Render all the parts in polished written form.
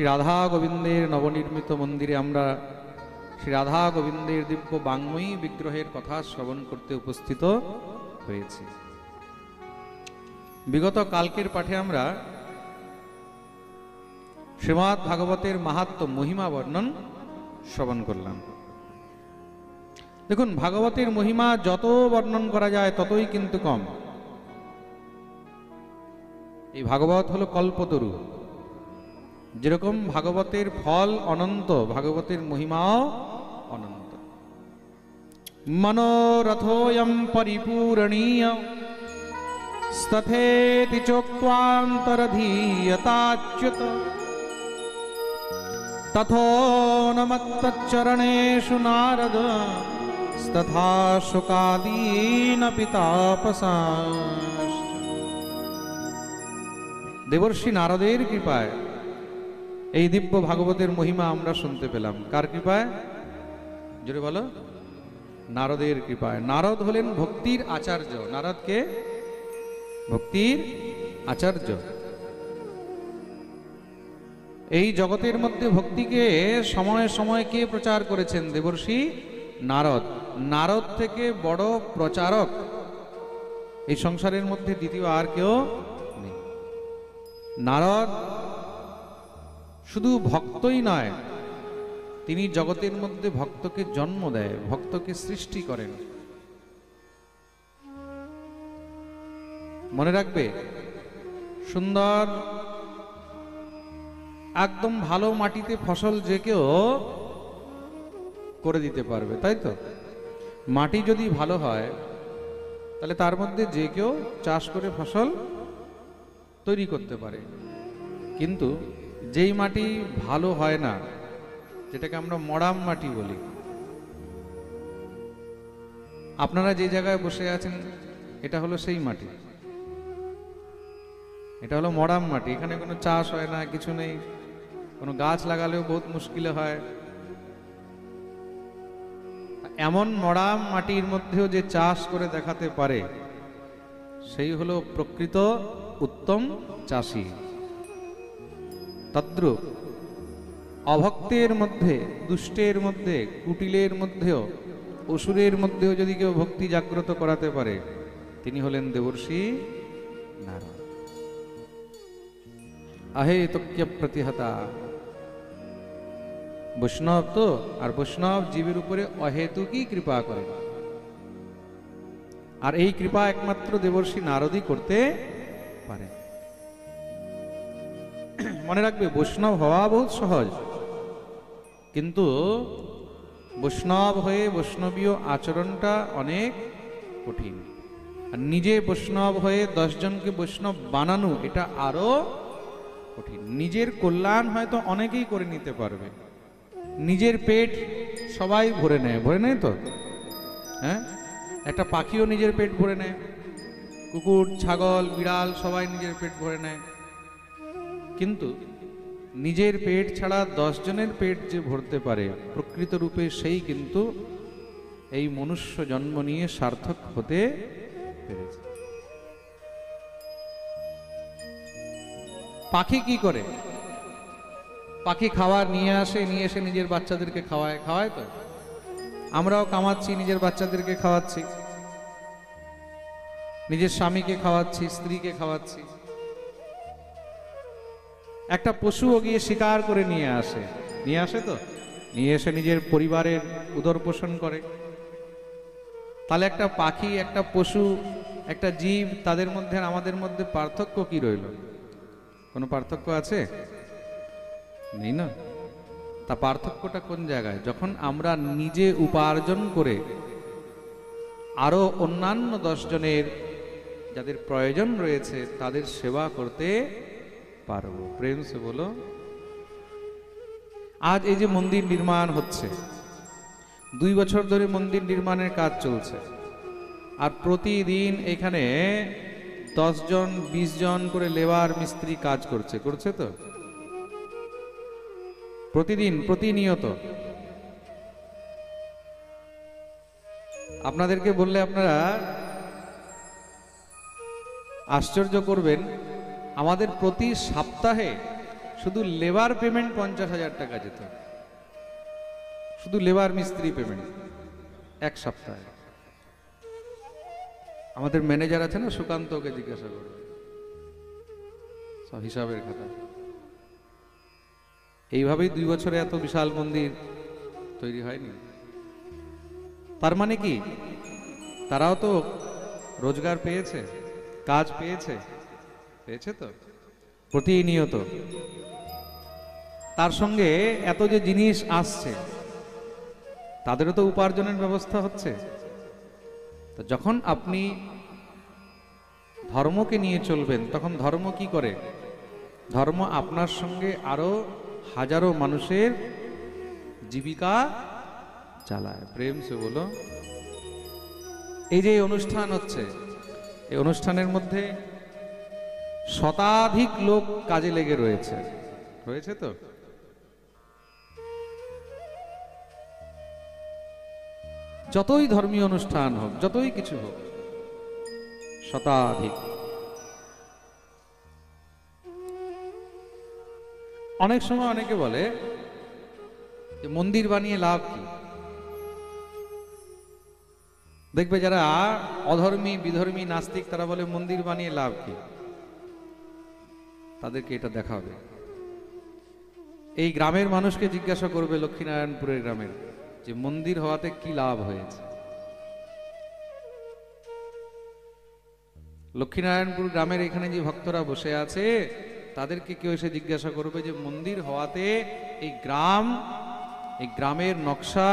শ্রী রাধা গোবিন্দের নবনির্মিত মন্দিরে আমরা শ্রী রাধা গোবিন্দের দিব্য বাঙ্ময়ী বিগ্রহের কথা শ্রবণ করতে উপস্থিত হয়েছি। বিগত কালকের পাঠে আমরা শ্রীমদ্ ভাগবতের মাহাত্ম্য মহিমা বর্ণন শ্রবণ করলাম। দেখুন, ভাগবতের মহিমা যত বর্ণন করা যায় ততই কিন্তু কম। এই ভাগবত হলো কল্পতরু। যেরকম ভাগবতের ফল অনন্ত, ভাগবতের মহিমাও অনন্ত। মনোরথোয়ম পরিপূরণীয় স্তথেতি চোক্ত্বান্তরধীয়তাচ্যুত তথোনমত্তচ্চরণেষু নারদ তথা শোকাদীন পিতাপসাশ্চ। দেবর্ষি নারদের কৃপায় এই দিব্য ভাগবতের মহিমা আমরা শুনতে পেলাম। কার কৃপায়? জোরে বলো। নারদের কৃপায়। নারদ হলেন ভক্তির আচার্য। নারদকে ভক্তির আচার্য। এই জগতের মধ্যে ভক্তিকে সময়ে সময়ে কে প্রচার করেছেন? দেবর্ষি নারদ। নারদ থেকে বড় প্রচারক এই সংসারের মধ্যে দ্বিতীয় আর কেউ নেই। নারদ শুধু ভক্তই নয়, তিনি জগতের মধ্যে ভক্তকে জন্ম দেয়, ভক্তকে সৃষ্টি করেন। মনে রাখবে, সুন্দর একদম ভালো মাটিতে ফসল যে কেউ করে দিতে পারবে, তাই তো? মাটি যদি ভালো হয় তাহলে তার মধ্যে যে কেউ চাষ করে ফসল তৈরি করতে পারে। কিন্তু যেই মাটি ভালো হয় না, যেটাকে আমরা মড়াম মাটি বলি, আপনারা যে জায়গায় বসে আছেন এটা হলো সেই মাটি। এটা হলো মড়াম মাটি। এখানে কোনো চাষ হয় না, কিছু নেই। কোনো গাছ লাগালেও বহুত মুশকিলে হয়। এমন মড়াম মাটির মধ্যেও যে চাষ করে দেখাতে পারে, সেই হলো প্রকৃত উত্তম চাষী। তদ্রূপ অভক্তের মধ্যে, দুষ্টের মধ্যে, কুটিলের মধ্যেও, অসুরের মধ্যেও যদি কেউ ভক্তি জাগ্রত করাতে পারে, তিনি হলেন দেবর্ষি নারদ। আহেতুক্য প্রতিহতা। বৈষ্ণব তো, আর বৈষ্ণব জীবের উপরে অহেতুকই কৃপা করেন। আর এই কৃপা একমাত্র দেবর্ষি নারদই করতে পারে। মনে রাখবে, বৈষ্ণব হওয়া বহুত সহজ, কিন্তু বৈষ্ণব হয়ে বৈষ্ণবীয় আচরণটা অনেক কঠিন। আর নিজে বৈষ্ণব হয়ে 10 জনকে বৈষ্ণব বানানো, এটা আরো কঠিন। নিজের কল্যাণ হয়তো অনেকেই করে নিতে পারবে, নিজের পেট সবাই ভরে নেয়, ভরে নেয় তো? হ্যাঁ, একটা পাখিও নিজের পেট ভরে নেয়, কুকুর, ছাগল, বিড়াল সবাই নিজের পেট ভরে নেয়। কিন্তু নিজের পেট ছাড়া 10 জনের পেট যে ভরতে পারে, প্রকৃত রূপে সেই কিন্তু এই মনুষ্য জন্ম নিয়ে সার্থক হতে পেরেছে। পাখি কি করে? পাখি খাবার নিয়ে আসে, নিয়ে এসে নিজের বাচ্চাদেরকে খাওয়ায়। খাওয়ায় তো? আমরাও কামাচ্ছি, নিজের বাচ্চাদেরকে খাওয়াচ্ছি, নিজের স্বামীকে খাওয়াচ্ছি, স্ত্রীকে খাওয়াচ্ছি। একটা পশুও গিয়ে শিকার করে নিয়ে আসে, নিয়ে আসে তো, নিয়ে এসে নিজের পরিবারের উদর পোষণ করে। তাহলে একটা পাখি, একটা পশু, একটা জীব, তাদের মধ্যে আর আমাদের মধ্যে পার্থক্য কি রইল? কোনো পার্থক্য আছে? নেই না? তা পার্থক্যটা কোন জায়গায়? যখন আমরা নিজে উপার্জন করে আরো অন্যান্য 10 জনের যাদের প্রয়োজন রয়েছে তাদের সেবা করতে পারবো। প্রেম সে বলো। আজ এই যে মন্দির নির্মাণ হচ্ছে, 2 বছর ধরে মন্দির নির্মাণের কাজ চলছে, আর প্রতিদিন এখানে 10 জন 20 জন করে লেবার মিস্ত্রি কাজ করছে। করছে তো? প্রতিদিন, প্রতিনিয়ত। আপনাদেরকে বললে আপনারা আশ্চর্য করবেন, আমাদের প্রতি সপ্তাহে শুধু লেবার পেমেন্ট 50,000 টাকা যেত, শুধু লেবার মিস্ত্রি পেমেন্ট এক সপ্তাহে। আমাদের ম্যানেজার আছে না সুকান্ত, ওকে জিজ্ঞাসা করবে সব হিসাবের খাতা। এইভাবেই 2 বছরে এত বিশাল মন্দির তৈরি হয়নি। তার মানে কি তারাও তো রোজগার পেয়েছে, কাজ পেয়েছে, পেয়েছে তো প্রতিনিয়ত। তার সঙ্গে এত যে জিনিস আসছে তাদেরও তো উপার্জনের ব্যবস্থা হচ্ছে। তো যখন আপনি ধর্মকে নিয়ে চলবেন তখন ধর্ম কি করে? ধর্ম আপনার সঙ্গে আরো হাজারো মানুষের জীবিকা চালায়। প্রেম সে বলো। এই যে অনুষ্ঠান হচ্ছে, এই অনুষ্ঠানের মধ্যে শতাধিক লোক কাজে লেগে রয়েছে, রয়েছে তো। যতই ধর্মীয় অনুষ্ঠান হোক, যতই কিছু হোক, শতাধিক। অনেক সময় অনেকে বলে যে মন্দির বানিয়ে লাভ কি? দেখবে যারা অধর্মী, বিধর্মী, নাস্তিক তারা বলে মন্দির বানিয়ে লাভ কি? তাদেরকে এটা দেখাবে। এই গ্রামের মানুষকে জিজ্ঞাসা করবে, লক্ষ্মীনারায়ণপুরের গ্রামের, যে মন্দির হওয়াতে কি লাভ হয়েছে। লক্ষ্মীনারায়ণপুর গ্রামের এখানে যে ভক্তরা বসে আছে তাদেরকে কেউ এসে জিজ্ঞাসা করবে যে মন্দির হওয়াতে এই গ্রাম, এই গ্রামের নকশা,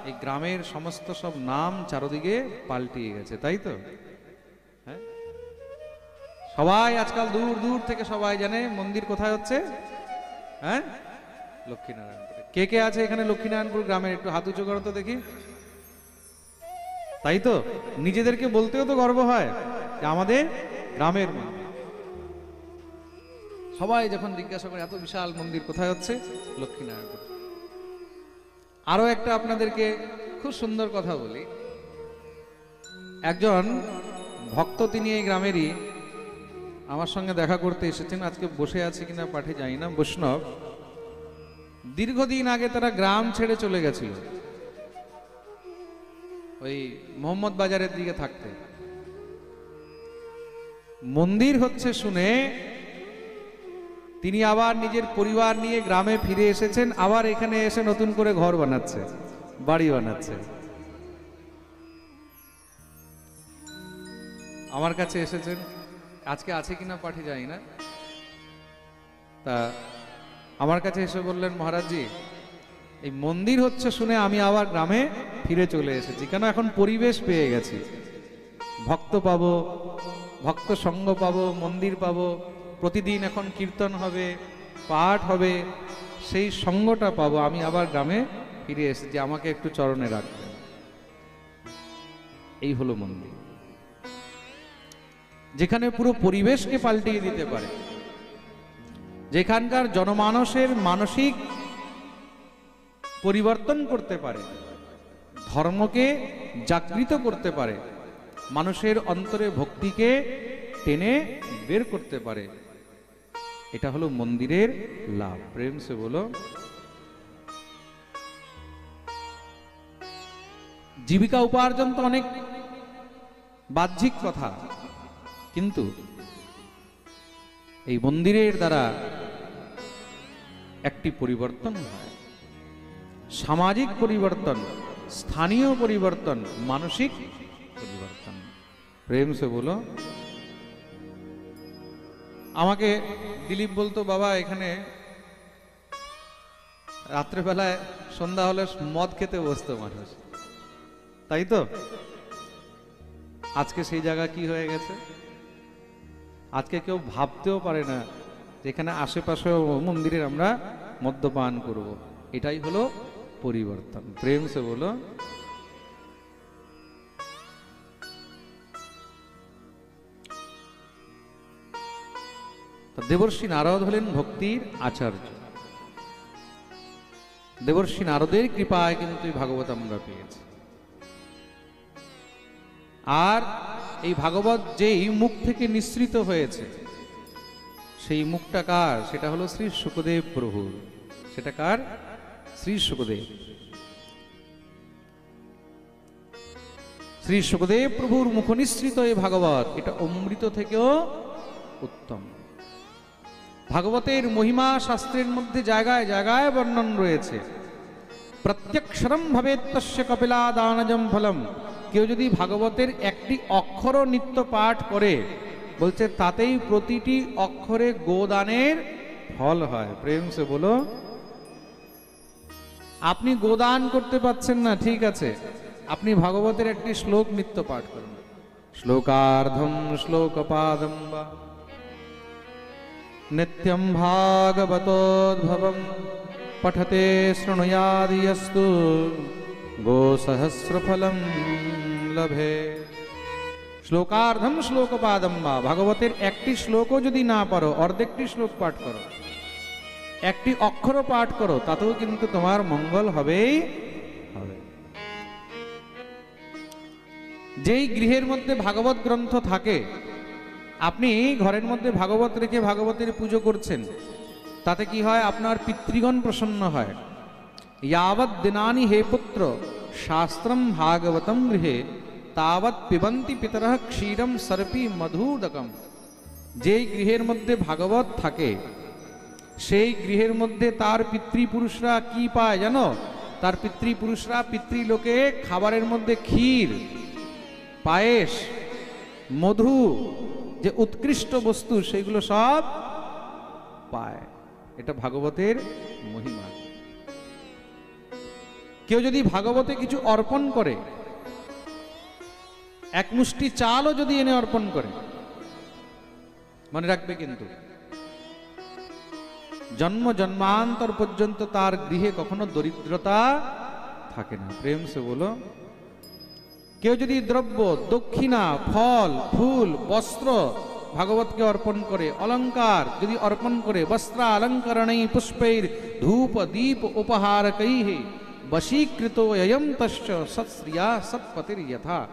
এই গ্রামের সমস্ত সব নাম চারদিকে পাল্টিয়ে গেছে, তাই তো? হ্যাঁ, সবাই আজকাল দূর দূর থেকে সবাই জানে মন্দির কোথায় হচ্ছে। হ্যাঁ, লক্ষ্মীনারায়ণপুরে। কে কে আছে এখানে লক্ষ্মীনারায়ণপুর গ্রামের? একটু হাত উঁচু করো তো দেখি। তাই তো, নিজেদেরকে বলতেও তো গর্ব হয় যে আমাদের গ্রামের মন্দির। সবাই যখন জিজ্ঞাসা করে এত বিশাল মন্দির কোথায় হচ্ছে, লক্ষ্মীনারায়ণপুর। আরো একটা আপনাদেরকে খুব সুন্দর কথা বলি। একজন ভক্ত, তিনি এই গ্রামেরই, আমার সঙ্গে দেখা করতে এসেছেন। আজকে বসে আছে কিনা পাঠে যাই না, বৈষ্ণব। দীর্ঘদিন আগে তারা গ্রাম ছেড়ে চলে গেছিল, ওই মোহাম্মদ বাজারের দিকে থাকতে। মন্দির হচ্ছে শুনে তিনি আবার নিজের পরিবার নিয়ে গ্রামে ফিরে এসেছেন, আবার এখানে এসে নতুন করে ঘর বানাচ্ছে, বাড়ি বানাচ্ছে। আমার কাছে এসেছেন, আজকে আছে কিনা পাঠে যাই না। তা আমার কাছে এসে বললেন, মহারাজজি এই মন্দির হচ্ছে শুনে আমি আবার গ্রামে ফিরে চলে এসেছি। কেন? এখন পরিবেশ পেয়ে গেছি, ভক্ত পাবো, ভক্ত সঙ্গ পাবো, মন্দির পাবো, প্রতিদিন এখন কীর্তন হবে, পাঠ হবে, সেই সঙ্গটা পাবো। আমি আবার গ্রামে ফিরে এসেছি, আমাকে একটু চরণে রাখবেন। এই হলো মন্দির, যেখানে পুরো পরিবেশকে পাল্টিয়ে দিতে পারে, যেখানকার জনমানসের মানসিক পরিবর্তন করতে পারে, ধর্মকে জাগৃত করতে পারে, মানুষের অন্তরে ভক্তিকে টেনে বের করতে পারে। এটা হলো মন্দিরের লাভ। প্রেম সে বলো। জীবিকা উপার্জন তো অনেক বাহ্যিক কথা, কিন্তু এই মন্দিরের দ্বারা একটি পরিবর্তন হয়, সামাজিক পরিবর্তন, স্থানীয় পরিবর্তন, মানসিক পরিবর্তন। প্রেম সে বলো। আমাকে দিলীপ বলতো, বাবা এখানে রাত্রেবেলায় সন্ধ্যা হলে মদ খেতে বসতো মানুষ, তাই তো? আজকে সেই জায়গা কি হয়ে গেছে? আজকে কেউ ভাবতেও পারে না যেখানে আশেপাশে মন্দিরের আমরা মদ্যপান করব। এটাই হলো পরিবর্তন। প্রেম সে বলো। দেবর্ষি নারদ হলেন ভক্তির আচার্য। দেবর্ষি নারদের কৃপায় কিন্তু ভাগবত আমরা পেয়েছি। আর এই ভাগবত যেই মুখ থেকে নিঃসৃত হয়েছে, সেই মুখটা কার? সেটা হলো শ্রী শুকদেব প্রভুর। সেটা কার? শ্রী শুকদেব। শ্রী শুকদেব প্রভুর মুখনিসৃত এই ভাগবত, এটা অমৃত থেকেও উত্তম। ভাগবতের মহিমা শাস্ত্রের মধ্যে জায়গায় জায়গায় বর্ণন রয়েছে। প্রত্যক্ষরম ভবেত তস্য কপিলা দানজম ফলম। কেউ যদি ভাগবতের একটি অক্ষর নিত্য পাঠ করে, বলছে তাতেই প্রতিটি অক্ষরে গোদানের ফল হয়। প্রেম সে বলো। আপনি গোদান করতে পাচ্ছেন না, ঠিক আছে, আপনি ভাগবতের একটি শ্লোক নিত্য পাঠ করুন। শ্লোকার্ধম শ্লোকপাদম বা নিত্যম ভাগবতোদ্ভবম পঠতে শৃণুয়াদিয়স্তু গোসহস্রফলম লভে। শ্লোকার্ধম শ্লোকপাদম বা, ভাগবতের একটি শ্লোকও যদি না পারো, অর্ধেকটি শ্লোক পাঠ করো, একটি অক্ষর পাঠ করো, তাতেও কিন্তু তোমার মঙ্গল হবেই হবে। যেই গৃহের মধ্যে ভাগবত গ্রন্থ থাকে, আপনি ঘরের মধ্যে ভাগবত রেখে ভাগবতের পুজো করছেন, তাতে কি হয়? আপনার পিতৃগণ প্রসন্ন হয়। यावत् दिनानि हे पुत्र शास्त्रम भागवतम गृहे तावत् पिबन्ति पितरः क्षीरम सर्पी मधुदकम। যেই গৃহের মধ্যে ভাগবত থাকে, সেই গৃহের মধ্যে তার পিতৃপুরুষরা কি পায় জানো? তার পিতৃপুরুষরা পিতৃলোকে খাবারের মধ্যে ক্ষীর, পায়েস, মধু, যে উৎকৃষ্ট বস্তু, সেগুলো সব পায়। এটা ভাগবতের মহিমা। কেউ যদি ভাগবতে কিছু অর্পণ করে, এক মুষ্টি চালও যদি এনে অর্পণ করে, মনে রাখবে কিন্তু জন্ম জন্মান্তর পর্যন্ত তার গৃহে কখনো দরিদ্রতা থাকে না। প্রেম সে বলো। কেউ যদি দ্রব্য, দক্ষিণা, ফল, ফুল, বস্ত্র ভাগবতকে অর্পণ করে, অলঙ্কার যদি অর্পণ করে, বস্ত্রালঙ্করণৈ পুষ্পৈর ধূপ দীপ উপহারকৈঃ বশীকৃতো অয়ং তস্য সৎশ্রিয়া সৎপতির যথা।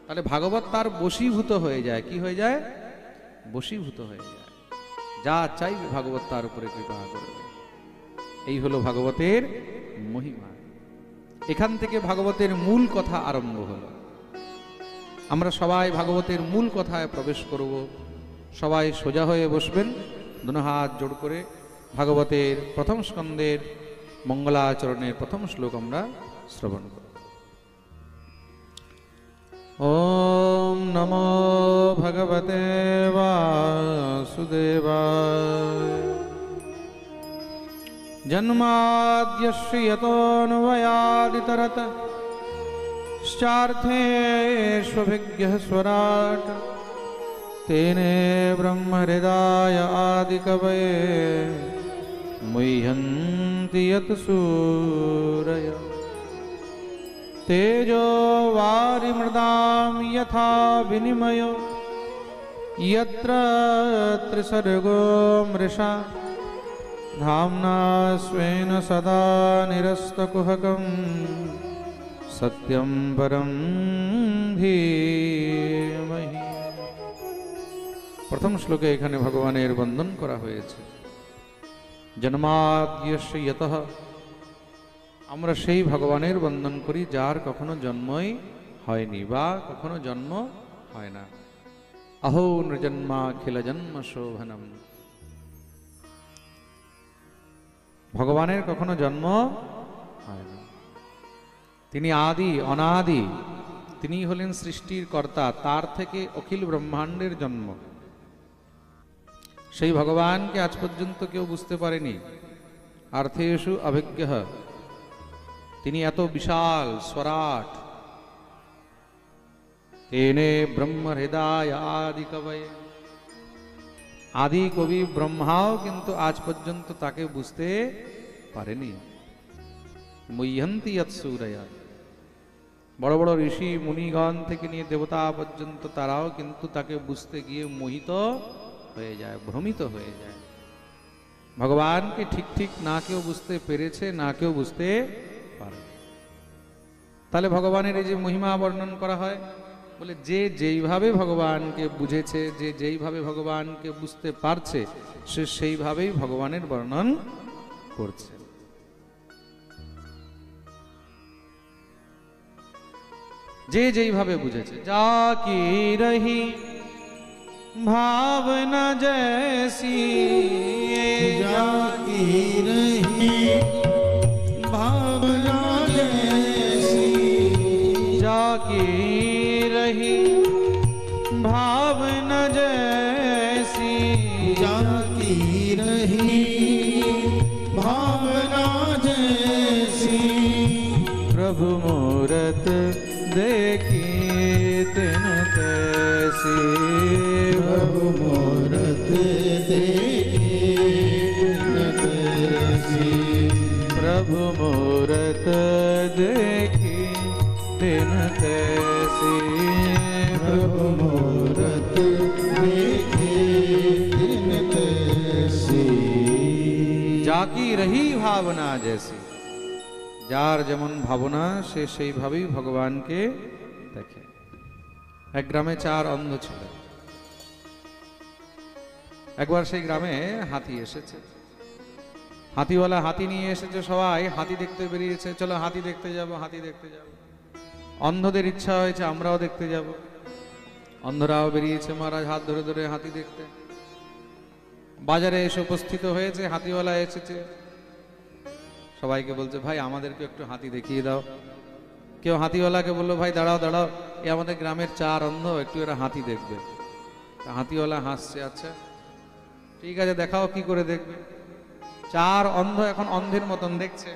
তাহলে ভাগবত তার বশীভূত হয়ে যায়। কি হয়ে যায়? বশীভূত হয়ে যায়। যা চাইবে ভাগবত তার উপরে কৃপা করবে। এই হলো ভাগবতের মহিমা। এখান থেকে ভাগবতের মূল কথা আরম্ভ হলো। আমরা সবাই ভাগবতের মূল কথায় প্রবেশ করব। সবাই সোজা হয়ে বসবেন, দুনো হাত জোড় করে। ভাগবতের প্রথম স্কন্ধের মঙ্গলাচরণের প্রথম শ্লোক আমরা শ্রবণ করব। ওম নমো ভগবতে বাসুদেবায়। জন্মাদ্যস্য যতোऽন্বয়াদিতরতঃ শ্চার্থেष्वभिज्ञः स्वराट् तेने ब्रह्महृदाय आदिकवये मुह्यन्ति यत् सूरयः। तेजो वारिमृदां यथा विनिमयो यत्र त्रिसर्गो मृषा धाम्ना स्वेन सदा निरस्तकुहकं सत्यं परं धीमहि। प्रथम श्लोके एखाने भगवानेर बंदन करा हयेछे। जन्माद्यस्य यतः, আমরা সেই ভগবানের বন্দন করি যার কখনো জন্মই হয়নি বা কখনো জন্ম হয় না। অহো নৃজন্মাখিল জন্ম শোভনম। ভগবানের কখনো জন্ম হয় না। তিনি আদি অনাদি, তিনি হলেন সৃষ্টির কর্তা, তার থেকে অখিল ব্রহ্মাণ্ডের জন্ম। সেই ভগবানকে আজ পর্যন্ত কেউ বুঝতে পারেনি। অর্থেষু অভিজ্ঞঃ, তিনি এত বিশাল স্বরাট। তেনে ব্রহ্ম হৃদয় আদি কবয়ে, আদি কবি ব্রহ্মাও কিন্তু আজ পর্যন্ত তাকে বুঝতে পারেনি। মুহ্যন্তি যৎ সূরয়া, বড় বড় ঋষি মুনিগণ থেকে নিয়ে দেবতা পর্যন্ত তারাও কিন্তু তাকে বুঝতে গিয়ে মোহিত হয়ে যায়, ভ্রমিত হয়ে যায়। ভগবানকে ঠিক ঠিক না কেউ বুঝতে পেরেছে, না কেউ বুঝতে পারে। তাহলে ভগবানের এই যে মহিমা বর্ণন করা হয়, বলে যে যেইভাবে ভগবানকে বুঝেছে, যে যেইভাবে ভগবানকে বুঝতে পারছে, সে সেইভাবেই ভগবানের বর্ণন করছে। যে যেইভাবে বুঝেছে। যা কি রহি ভাবনা জैसी, जा की रही भावना जैसी, जा की रही भावना जैसी, जा की रही भावना जैसी, प्रभु मूरत देखी तिन तैसी, प्रभु मूरत देखी तिन तैसी, प्रभु मूरत देखी तिन तैसी, प्रभु मूरत देखी तिन तैसी। जाकी रही भावना जैसी, যার যেমন ভাবনা সে সেইভাবেই ভগবানকে দেখে। এক গ্রামে 4 অন্ধ ছিল। একবার সেই গ্রামে হাতি এসেছে। হাতিওয়ালা হাতি নিয়ে এসেছে, সবাই হাতি দেখতে বেরিয়েছে, চলো হাতি দেখতে যাব, হাতি দেখতে যাব। অন্ধদের ইচ্ছা হয়েছে আমরাও দেখতে যাব। অন্ধরাও বেরিয়েছে মহারাজ হাত ধরে ধরে হাতি দেখতে। বাজারে এসে উপস্থিত হয়েছে, হাতিওয়ালা এসেছে, সবাইকে বলছে ভাই আমাদেরকে একটু হাতি দেখিয়ে দাও। কেউ হাতিওয়ালাকে বললো ভাই দাঁড়াও দাঁড়াও, এ আমাদের গ্রামের 4 অন্ধ, একটু এরা হাতি দেখবে। হাতিওয়ালা হাসছে, আচ্ছা ঠিক আছে দেখাও কি করে দেখবে। 4 অন্ধ এখন অন্ধের মতন দেখছে।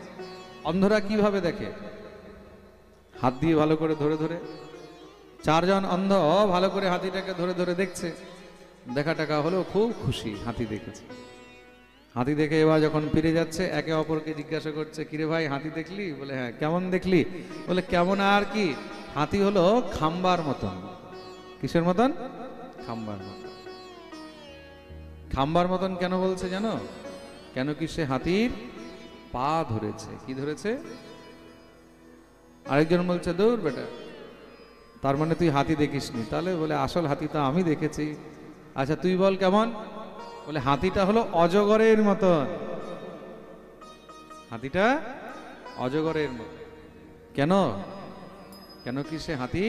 অন্ধরা কিভাবে দেখে? হাত দিয়ে ভালো করে ধরে ধরে। 4 জন অন্ধ ভালো করে হাতিটাকে ধরে ধরে দেখছে। দেখা টাকা হলো, খুব খুশি হাতি দেখেছে। হাতি দেখে এবার যখন ফিরে যাচ্ছে, একে অপরকে জিজ্ঞাসা করছে, কিরে ভাই হাতি দেখলি? বলে হ্যাঁ। কেমন দেখলি? বলে কেমন আর কি, হাতি হলো খাম্বার মতন। কিসের মতন? খাম্বার মতন। খাম্বার মতন কেন বলছে জানো? কেন কি সে হাতির পা ধরেছে। কি ধরেছে? আরেকজন বলছে দূর বেটা, তার মানে তুই হাতি দেখিসনি। তাহলে বলে আসল হাতি তো আমি দেখেছি। আচ্ছা তুই বল কেমন? বলে হাতিটা হলো অজগরের মতন। হাতিটা অজগরের মতন। কেন? কেন কি সে হাতি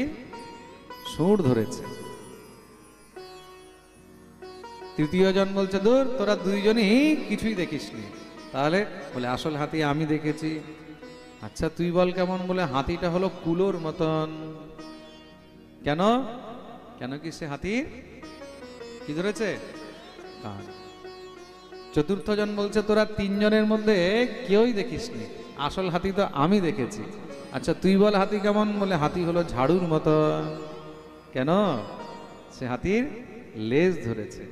সুর ধরেছে। তৃতীয় জন বলছে দূর, তোরা দুইজনই কিছুই দেখিসনি। তাহলে বলে আসল হাতি আমি দেখেছি। আচ্ছা তুই বল কেমন? বলে হাতিটা হলো কুলোর মতন। কেন? কেন কি সে হাতি কি ধরেছে? কান। চতুর্থ জন বলছে তোরা 3 জনের মধ্যে কেউই দেখিসনি, আসল হাতি তো আমি দেখেছি। আচ্ছা তুই বল হাতি কেমন? বলে হাতি হলো ঝাড়ুর মতো। কেন? সে হাতির লেজ ধরেছে।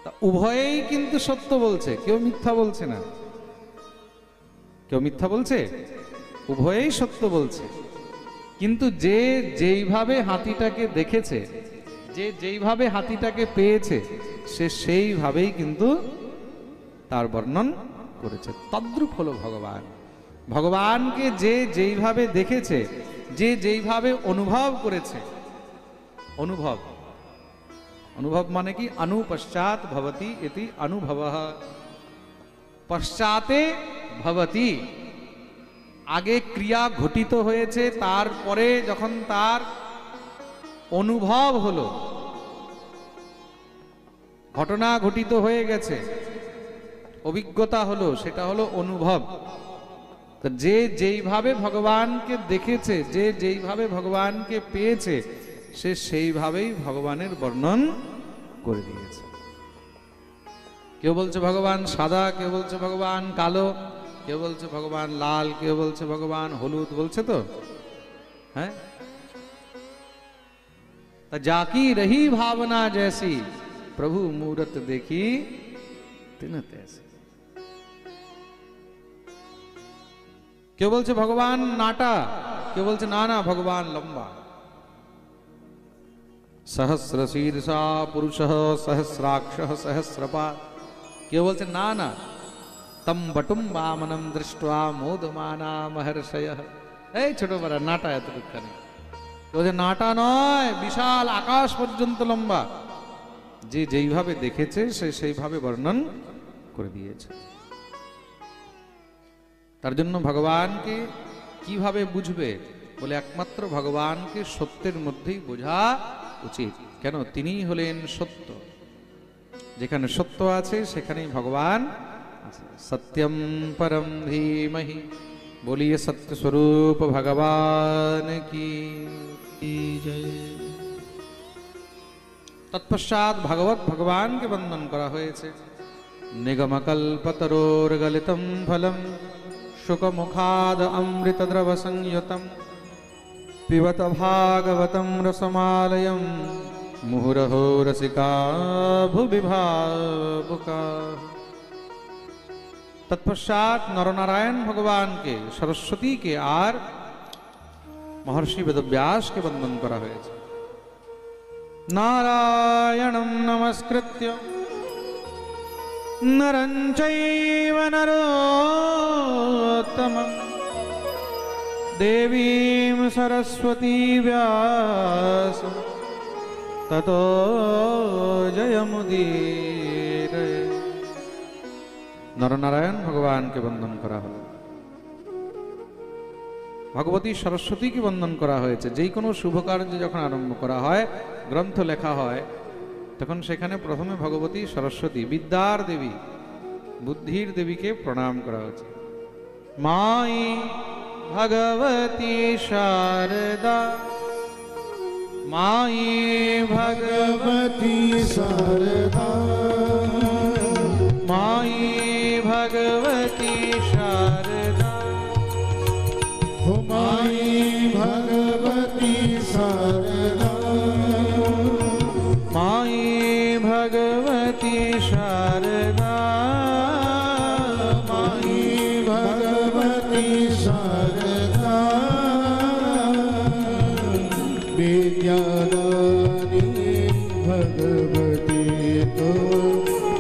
তা উভয়েই কিন্তু সত্য বলছে, কেউ মিথ্যা বলছে না। কেউ মিথ্যা বলছে? উভয়েই সত্য বলছে। কিন্তু যে যেইভাবে হাতিটাকে দেখেছে, যে যেইভাবে হাতিটাকে পেয়েছে, সে সেইভাবেই কিন্তু তার বর্ণন করেছে। তদ্রূপ হলো ভগবান। ভগবানকে যে যেইভাবে দেখেছে, যে যেইভাবে অনুভব করেছে। অনুভব, অনুভব মানে কি? অনুপশ্চাৎ ভবতি ইতি অনুভবঃ। পশ্চাতে ভবতি, আগে ক্রিয়া ঘটিত হয়েছে, তারপরে যখন তার অনুভব হলো, ঘটনা ঘটিত হয়ে গেছে, অভিজ্ঞতা হলো, সেটা হলো অনুভব। যে যেইভাবে ভগবানকে দেখেছে, যে যেইভাবে ভগবানকে পেয়েছে, সে সেইভাবেই ভগবানের বর্ণন করে দিয়েছে। কেউ বলছে ভগবান সাদা, কেউ বলছে ভগবান কালো, কেউ বলছে ভগবান লাল, কেউ বলছে ভগবান হলুদ, বলছে তো হ্যাঁ। তা जाकी रही भावना जैसी, प्रभु मूरत देखी तिन तैसी। কেউ বলছে ভগবান নাটা, কেউ বলছে না না ভগবান লম্বা। सहस्र शीर्षा पुरुषः सहस्राक्षः सहस्रपाद, কেউ বলছে না না তম বটুম বামনম দৃष्ट्वा मोदमाना महर्षयः। এই ছোট বড় নাটা এতটুকখানি। ওদের নাটা নয়, বিশাল আকাশ পর্যন্ত লম্বা। যে যেইভাবে দেখেছে সে সেইভাবে বর্ণন করে দিয়েছে। তার জন্য ভগবানকে কিভাবে বুঝবে বলে একমাত্র ভগবানকে সত্যের মধ্যেই বোঝা উচিত। কেন? তিনিই হলেন সত্য। যেখানে সত্য আছে সেখানেই ভগবান আছে। সত্যম পরম ধীমহি, বলিয়ে সত্য স্বরূপ ভগবান কি জয়। তৎপশ্চাৎ ভাগবত ভগবানকে বন্দন করা হয়েছে। নিগমকল্পতরোর্গলিতম ফলম শুকমুখাদ অমৃতদ্রব সংযুতম পিবত ভাগবতম রসমালয়ম মুহুরহো রসিকা ভুবি ভাবুকা। तत्पश्चात नरनारायण भगवान के, सरस्वती के और महर्षि वेदव्यास के बंदन करा हुए। नारायणं नमस्कृत्य नरं चैव नरोत्तमं देवीं सरस्वती व्यासं ततो जयमुदीरये। नरनारायण भगवान के बंदन करा हलो। भगवती सरस्वती के बंदन करा হয়েছে। যেই কোনো শুভ কার্য যখন আরম্ভ করা হয়, গ্রন্থ লেখা হয়, তখন সেখানে প্রথমে ভগবতী সরস্বতী, বিদ্যার দেবী, বুদ্ধির দেবীকে প্রণাম করা হয়েছে। মাই ভগবতী শারদা, মাই ভগবতী शारदा माई भगवती शारदा, हुमाई भगवती शारदा माई भगवती शारदा, माई भगवती शारदा विद्यादानी भगवती तो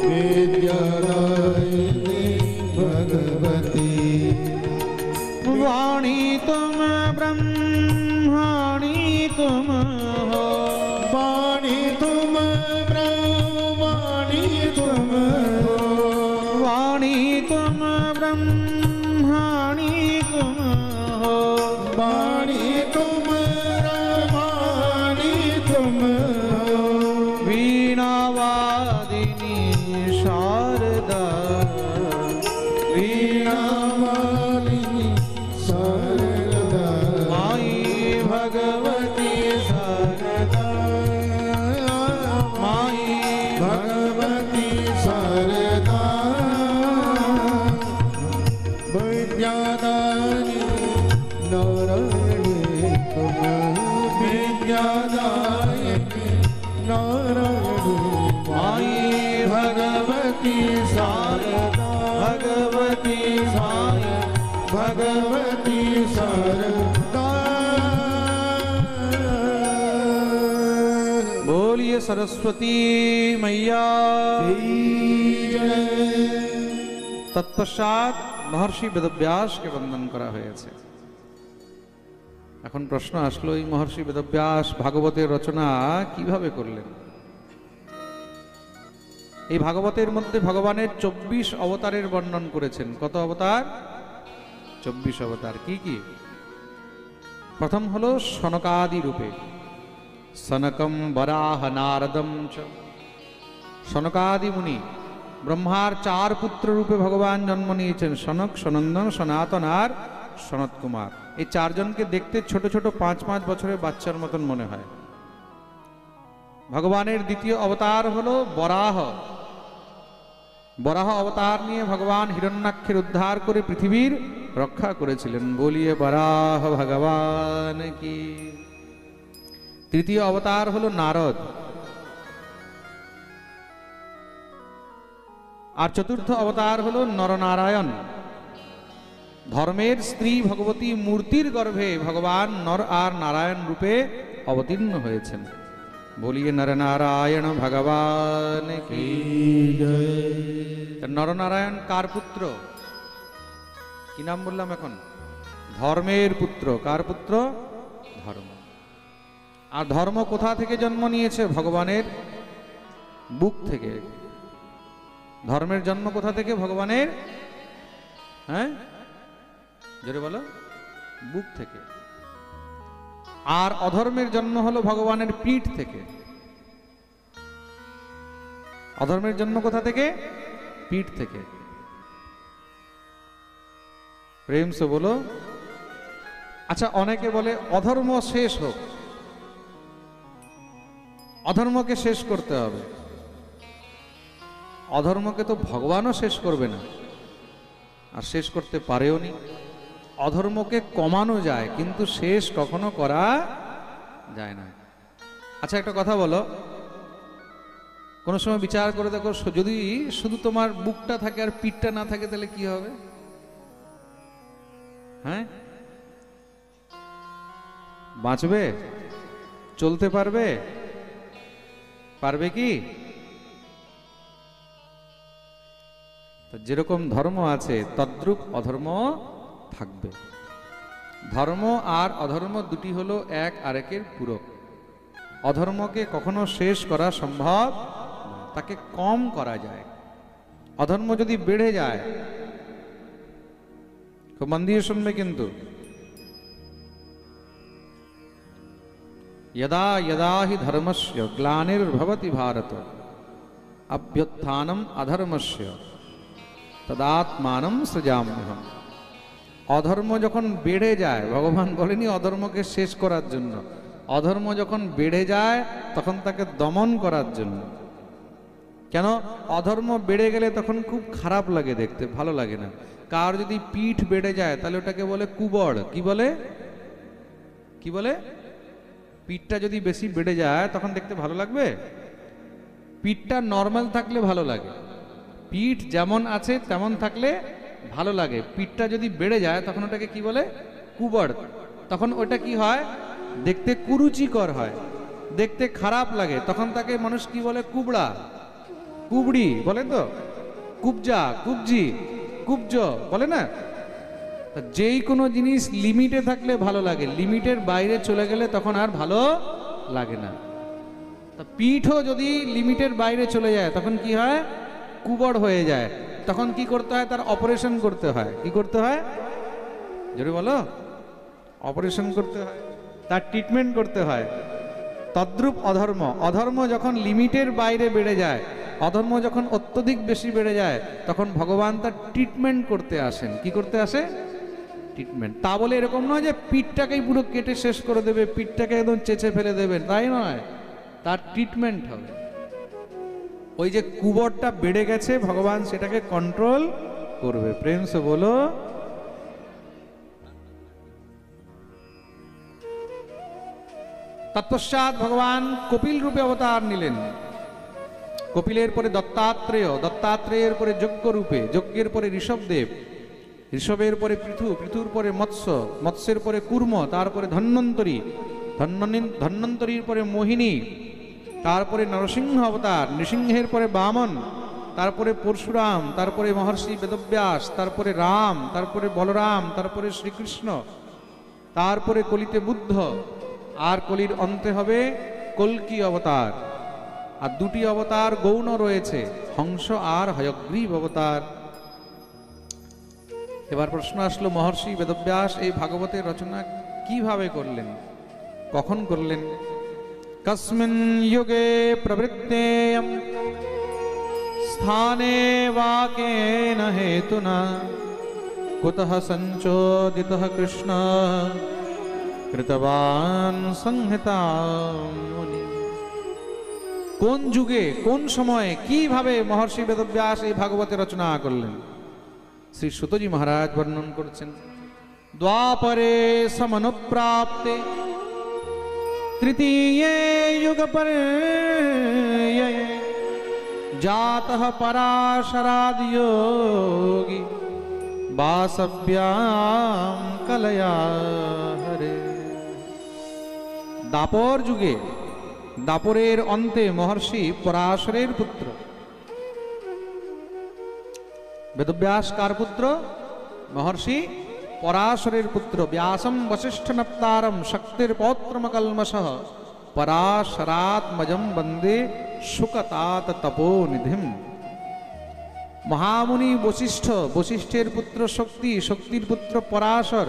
विद्यादायिनी भगवती। वाणी तुम ब्रह्माणी तुम हो, वाणी तुम ब्रह्माणी तुम हो, वाणी तुम ब्रह्माणी तुम हो, वाणी तुम ब्रह्माणी तुम हो, वीणावादिनी शारदा, वीणावादिनी शारदा माई भगवती शारदा, माई भगवती शारदा विद्यादायिनी नारायणी तुम, विद्यादायिनी नारायणी माई भगवती शारदा, भगवती शारदा, भगवती शारदा। बोलिए सरस्वती मैया। তৎপশ্চাৎ মহর্ষি বেদব্যাসকে বন্দন করা হয়েছে। এখন প্রশ্ন আসলো, এই মহর্ষি বেদব্যাস ভাগবতের রচনা কিভাবে করলেন? এই ভাগবতের মধ্যে ভগবানের 24 অবতারের বর্ণন করেছেন। কত অবতার? 24 অবতার। কি কি? প্রথম হলো সনকাদি রূপে, সনকম বরাহ নারদম চ। সনকাদি মুনি, ব্রহ্মার 4 পুত্র রূপে ভগবান জন্ম নিয়েছেন, সনক, সনন্দন, সনাতন আর সনত কুমার। এই 4 জনকে দেখতে ছোট ছোট 5-5 বছরের বাচ্চার মতন মনে হয়। ভগবানের দ্বিতীয় অবতার হলো বরাহ। বরাহ অবতার নিয়ে ভগবান হিরণ্যাক্ষের উদ্ধার করে পৃথিবীর রক্ষা করেছিলেন। বলিয়ে বরাহ ভগবান কি। তৃতীয় অবতার হলো নারদ। আর চতুর্থ অবতার হলো নরনারায়ণ। ধর্মের স্ত্রী ভগবতী মূর্তির গর্ভে ভগবান নর আর নারায়ণ রূপে অবতীর্ণ হয়েছেন। বলিয়ে নরনারায়ণ ভগবান কি জয়। নরনারায়ণ কার পুত্র? কি নাম বললাম এখন? ধর্মের পুত্র। কার পুত্র? ধর্ম। আর ধর্ম কোথা থেকে জন্ম নিয়েছে? ভগবানের বুক থেকে। ধর্মের জন্ম কোথা থেকে? ভগবানের, হ্যাঁ জোরে বলো, বুক থেকে। আর অধর্মের জন্ম হলো ভগবানের পিঠ থেকে। অধর্মের জন্ম কোথা থেকে? পিঠ থেকে। প্রেম সে বলো। আচ্ছা, অনেকে বলে অধর্ম শেষ হোক, অধর্মকে শেষ করতে হবে। অধর্মকে তো ভগবানও শেষ করবে না, আর শেষ করতে পারেও নি। অধর্মকে কমানো যায়, কিন্তু শেষ কখনো করা যায় না। আচ্ছা, একটা কথা বলো, কোনো সময় বিচার করে দেখো, যদি শুধু তোমার বুকটা থাকে আর পিঠটা না থাকে, তাহলে কি হবে? হ্যাঁ, বাঁচবে? চলতে পারবে? পারবে কি? যেরকম ধর্ম আছে তদ্রূপ অধর্ম থাকবে। ধর্ম আর অধর্ম দুটি হলো এক আরেকের পূরক। অধর্মকে কখনো শেষ করা সম্ভব নয়, তাকে কম করা যায়। অধর্ম যদি বেড়ে যায়, খুব মন দিয়ে শুনবে কিন্তু, यदा यदा हि धर्मस्य ग्लानिर्भवति भारत अभ्युत्थानम अधर्मस्य तदात्मानं सृजाम्यहम्। অধর্ম যখন বেড়ে যায়, ভগবান বলেনি অধর্মকে শেষ করার জন্য, অধর্ম যখন বেড়ে যায় তখন তাকে দমন করার জন্য। কেন? অধর্ম বেড়ে গেলে তখন খুব খারাপ লাগে দেখতে, ভালো লাগে না। কার যদি পিঠ বেড়ে যায় তাহলে ওটাকে বলে কুবড়। কি বলে? কি বলে? পিঠটা যদি বেশি বেড়ে যায় তখন দেখতে ভালো লাগবে? পিঠটা নর্মাল থাকলে ভালো লাগে, পিঠ যেমন আছে তেমন থাকলে ভালো লাগে। পিঠটা যদি বেড়ে যায় তখন ওটাকে কি বলে? কুবড়। তখন ওটা কি হয়? দেখতে কুরুচিকর হয়, দেখতে খারাপ লাগে। তখন তাকে মানুষ কি বলে? কুবড়া, কুবড়ি বলে তো, কুবজা, কুবজি, কুবজ বলে না? যেই কোনো জিনিস লিমিটে থাকলে ভালো লাগে, লিমিটের বাইরে চলে গেলে তখন আর ভালো লাগে না। তা পিঠও যদি লিমিটের বাইরে চলে যায় তখন কি হয়? কুবড় হয়ে যায়। তখন কি করতে হয়? তার অপারেশন করতে হয়। কি করতে হয়? জোরে বলো। অপারেশন করতে হয়, তার ট্রিটমেন্ট করতে হয়। তদ্রূপ অধর্ম, অধর্ম যখন লিমিটের বাইরে বেড়ে যায়, অধর্ম যখন অত্যধিক বেশি বেড়ে যায়, তখন ভগবান তার ট্রিটমেন্ট করতে আসেন। কি করতে আসে? ট্রিটমেন্ট। তা বলে এরকম নয় যে পিঠটাকেই পুরো কেটে শেষ করে দেবে, পিঠটাকে একদম চেঁচে ফেলে দেবেন, তাই নয়। তার ট্রিটমেন্ট হবে। ওই যে কুবড়টা বেড়ে গেছে, ভগবান সেটাকে কন্ট্রোল করবে। প্রেম সে বলো। তৎপশ্চাৎ ভগবান কপিল রূপে অবতার নিলেন। কপিলের পরে দত্তাত্রেয়, দত্তাত্রেয়ের পরে যজ্ঞ রূপে, যজ্ঞের পরে ঋষভদেব, ঋষভের পরে পৃথু, পৃথুর পরে মৎস্য, মৎস্যের পরে কূর্ম, তারপরে ধন্বন্তরী, ধন্বন্তরীর পরে মোহিনী, তারপরে নরসিংহ অবতার, নৃসিংহের পরে বামন, তারপরে পরশুরাম, তারপরে মহর্ষি বেদব্যাস, তারপরে রাম, তারপরে বলরাম, তারপরে শ্রীকৃষ্ণ, তারপরে কলিতে বুদ্ধ, আর কলির অন্তে হবে কল্কি অবতার। আর দুটি অবতার গৌণ রয়েছে, হংস আর হয়গ্রীব অবতার। এবার প্রশ্ন আসলো, মহর্ষি বেদব্যাস এই ভাগবতের রচনা কিভাবে করলেন, কখন করলেন? কস্মিন যুগে প্রবৃত্তেয়ম স্থানে বা কেন হেতুনা কুতঃ সঞ্চোদিতঃ কৃষ্ণ কৃতবান সংহিতাম মুনি। কোন যুগে, কোন সময়ে, কিভাবে মহর্ষি বেদব্যাস এই ভাগবতের রচনা করলেন? শ্রী সুতজি মহারাজ বর্ণন করছেন। দ্বাপরে সমনুপ্রাপ্তে তৃতীয়ে যুগ পর্যায়ে জাতঃ পরাশরাদি যোগী বাসব্যাম কলয়া হরে। দাপর যুগে, দাপরের অন্তে মহর্ষি পরাশরের পুত্র বেদব্যাস কার পুত্র? মহর্ষি পরাশরের পুত্র। ব্যাসম বশিষ্ঠ নপ্তারম শক্তির পৌত্রম কলমশঃ পরাশরাত্মজম বন্দে শুকতাত তপোনিধিম। মহামুনি বশিষ্ঠ, বশিষ্ঠের পুত্র শক্তি, শক্তির পুত্র পরাশর,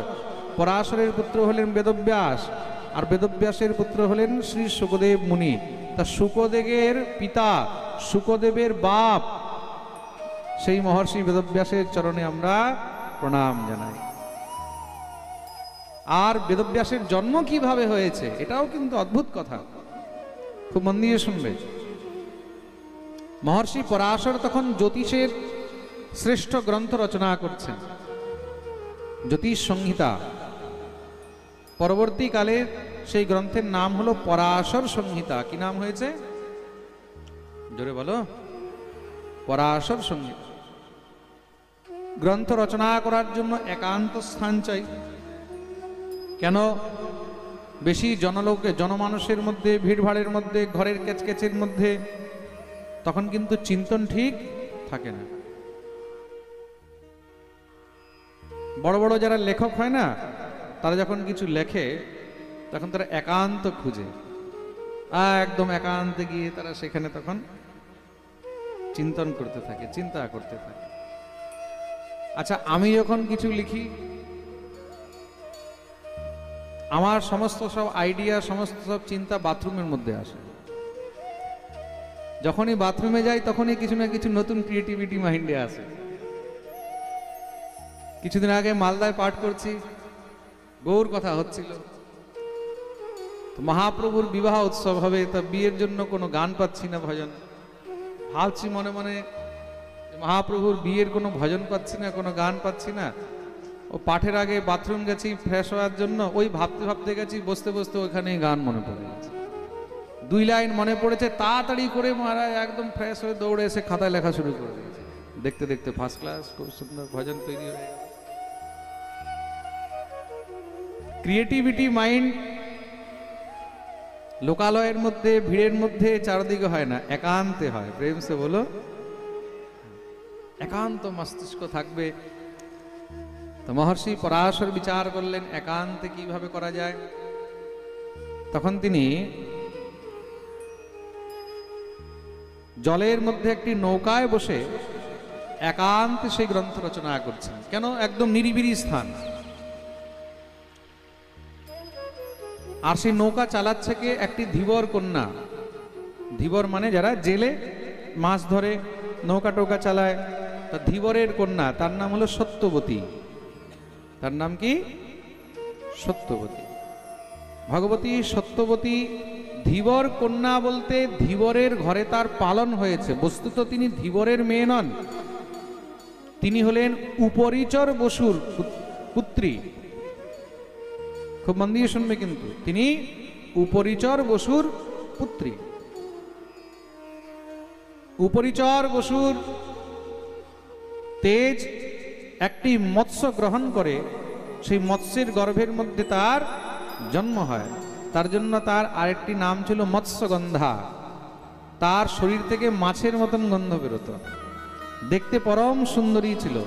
পরাশরের পুত্র হলেন বেদব্যাস, আর বেদব্যাসের পুত্র হলেন শ্রী শুকদেব মুনি। তা শুকদেবের পিতা, শুকদেবের বাপ, সেই মহর্ষি বেদব্যাসের চরণে আমরা প্রণাম জানাই। আর বেদব্যাসের জন্ম কিভাবে হয়েছে এটাও কিন্তু অদ্ভুত কথা, খুব মন দিয়ে শুনবে। মহর্ষি পরাশর তখন জ্যোতিষের শ্রেষ্ঠ গ্রন্থ রচনা করছেন, জ্যোতিষ সংহিতা। পরবর্তীকালে সেই গ্রন্থের নাম হলো পরাশর সংহিতা। কি নাম হয়েছে? জোরে বলো। পরাশর সংহিতা। গ্রন্থ রচনা করার জন্য একান্ত স্থান চাই। কেন? বেশি জনমানুষের মধ্যে, ভিড়ভাড়ের মধ্যে, ঘরের কেচকেচের মধ্যে তখন কিন্তু চিন্তন ঠিক থাকে না। বড় বড় যারা লেখক হয় না, তারা যখন কিছু লেখে তখন তারা একান্ত খুঁজে, একদম একান্তে গিয়ে তারা সেখানে তখন চিন্তন করতে থাকে, চিন্তা করতে থাকে। আচ্ছা, আমি যখন কিছু লিখি, আমার সমস্ত সব আইডিয়া, সমস্ত সব চিন্তা বাথরুমের মধ্যে আসে। যখনই বাথরুমে যাই তখনই কিছু না কিছু নতুন ক্রিয়েটিভিটি মাইন্ডে আসে। কিছুদিন আগে মালদায় পাঠ করছি, গৌর কথা হচ্ছিল। তো মহাপ্রভুর বিবাহ উৎসব হবে, তা বিয়ের জন্য কোনো গান পাচ্ছি না, ভজন। ভাবছি মনে মনে, মহাপ্রভুর বিয়ের কোনো ভজন পাচ্ছি না, কোনো গান পাচ্ছি না। ও পাঠের আগে বাথরুম গেছি ফ্রেশ হওয়ার জন্য, ওই ভাবতে ভাবতে গেছি, বসতে বসতে ওখানে গান মনে পড়ে গেছে। 2 লাইন মনে পড়েছে, তাড়াতাড়ি করে মহারাজ একদম ফ্রেশ হয়ে দৌড়ে এসে খাতায় লেখা শুরু করে দিয়েছে। দেখতে দেখতে ফার্স্ট ক্লাস খুব সুন্দর ভজন তৈরি হয়ে গেল। ক্রিয়েটিভিটি মাইন্ড লোকালয়ের মধ্যে, ভিড়ের মধ্যে, চারদিকে হয় না, একান্তে হয়। প্রেম সে বলো। একান্ত মস্তিষ্ক থাকবে। তো মহর্ষি পরাশর বিচার করলেন একান্তে কিভাবে করা যায়। তখন তিনি জলের মধ্যে একটি নৌকায় বসে একান্তে সেই গ্রন্থ রচনা করছেন। কেন? একদম নিরিবিলি স্থান। আর সেই নৌকা চালাচ্ছে কে? একটি ধীবর কন্যা। ধীবর মানে যারা জেলে মাছ ধরে, নৌকা টোকা চালায়, তা ধীবরের কন্যা, তার নাম হলো সত্যবতী। তার নাম কি? সত্যবতী। ভগবতী সত্যবতী ধীবর কন্যা বলতে ধীবরের ঘরে তার পালন হয়েছে। বস্তুত তিনি ধীবরের মেয়ে নন, তিনি হলেন উপরিচর বসুর পুত্রী। খুব মন দিয়ে শুনবে কিন্তু, তিনি উপরিচর বসুর পুত্রী। উপরিচর বসুর তেজ একটি মৎস্য গ্রহণ করে, সেই মৎস্যের গর্ভের মধ্যে তার জন্ম হয়। তার জন্য তার আরেকটি নাম ছিল মৎস্যগন্ধা। তার শরীর থেকে মাছের মতন গন্ধ বেরোত, দেখতে পরম সুন্দরী ছিল।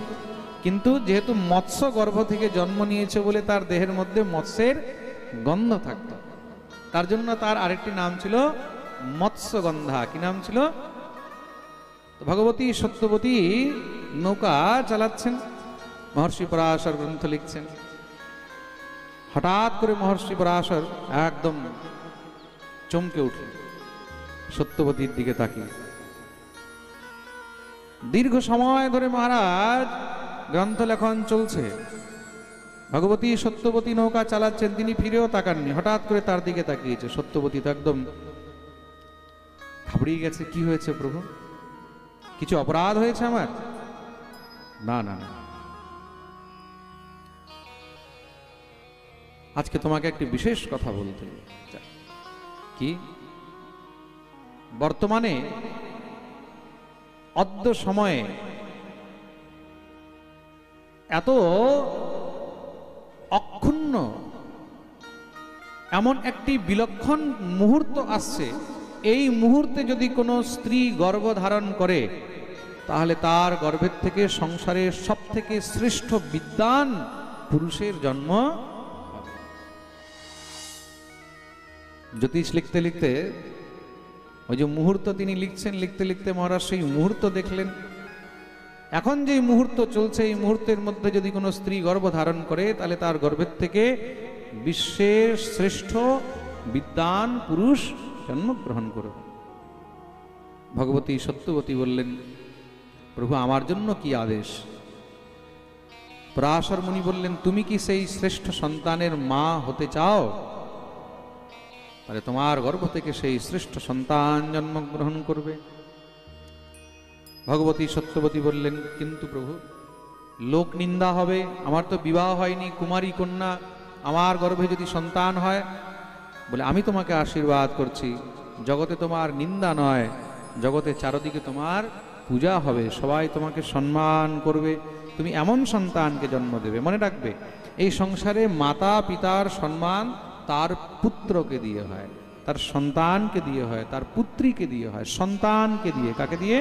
কিন্তু যেহেতু মৎস্য গর্ভ থেকে জন্ম নিয়েছে বলে তার দেহের মধ্যে মৎস্যের গন্ধ থাকত, তার জন্য তার আরেকটি নাম ছিল মৎস্যগন্ধা। কি নাম ছিল? ভগবতী সত্যবতী নৌকা চালাচ্ছেন, মহর্ষি পরাশর গ্রন্থ লিখছেন। হঠাৎ করে মহর্ষি পরাশর একদম চমকে উঠলেন, সত্যবতীর দিকে তাকিয়ে। দীর্ঘ সময় ধরে মহারাজ গ্রন্থ লেখন চলছে, ভগবতী সত্যবতী নৌকা চালাচ্ছেন, তিনি ফিরেও তাকাননি, হঠাৎ করে তার দিকে তাকিয়েছে। সত্যবতী তো একদম ঘাবড়িয়ে গেছে। কি হয়েছে প্রভু? কিছু অপরাধ হয়েছে আমার? না না না, আজকে তোমাকে একটি বিশেষ কথা বলতে। কি? বর্তমানে অদ্য সময়ে এত অক্ষুণ্ণ এমন একটি বিলক্ষণ মুহূর্ত আসছে, এই মুহূর্তে যদি কোনো স্ত্রী গর্ভধারণ করে তাহলে তার গর্ভের থেকে সংসারের সব থেকে শ্রেষ্ঠ বিদ্বান পুরুষের জন্ম হবে। জ্যোতিষ লিখতে লিখতে ওই যে মুহূর্ত তিনি লিখছেন, লিখতে লিখতে মহারাজ সেই মুহূর্ত দেখলেন। এখন যে মুহূর্ত চলছে, এই মুহূর্তের মধ্যে যদি কোনো স্ত্রী গর্ভ ধারণ করে, তাহলে তার গর্ভের থেকে বিশ্বের শ্রেষ্ঠ বিদ্বান পুরুষ জন্মগ্রহণ করবে। ভগবতী সত্যবতী বললেন, প্রভু আমার জন্য কি আদেশ? পরাশর মুনি বললেন, তুমি কি সেই শ্রেষ্ঠ সন্তানের মা হতে চাও? তাহলে তোমার গর্ভ থেকে সেই শ্রেষ্ঠ সন্তান জন্মগ্রহণ করবে। ভগবতী সত্যবতী বললেন, কিন্তু প্রভু লোক নিন্দা হবে, আমার তো বিবাহ হয়নি, কুমারী কন্যা, আমার গর্ভে যদি সন্তান হয়। বলে, আমি তোমাকে আশীর্বাদ করছি, জগতে তোমার নিন্দা নয়, জগতে চারদিকে তোমার পূজা হবে, সবাই তোমাকে সম্মান করবে, তুমি এমন সন্তানকে জন্ম দেবে। মনে রাখবে, এই সংসারে মাতা পিতার সম্মান তার পুত্রকে দিয়ে হয়, তার সন্তানকে দিয়ে হয়, তার পুত্রীকে দিয়ে হয়। সন্তানকে দিয়ে, কাকে দিয়ে?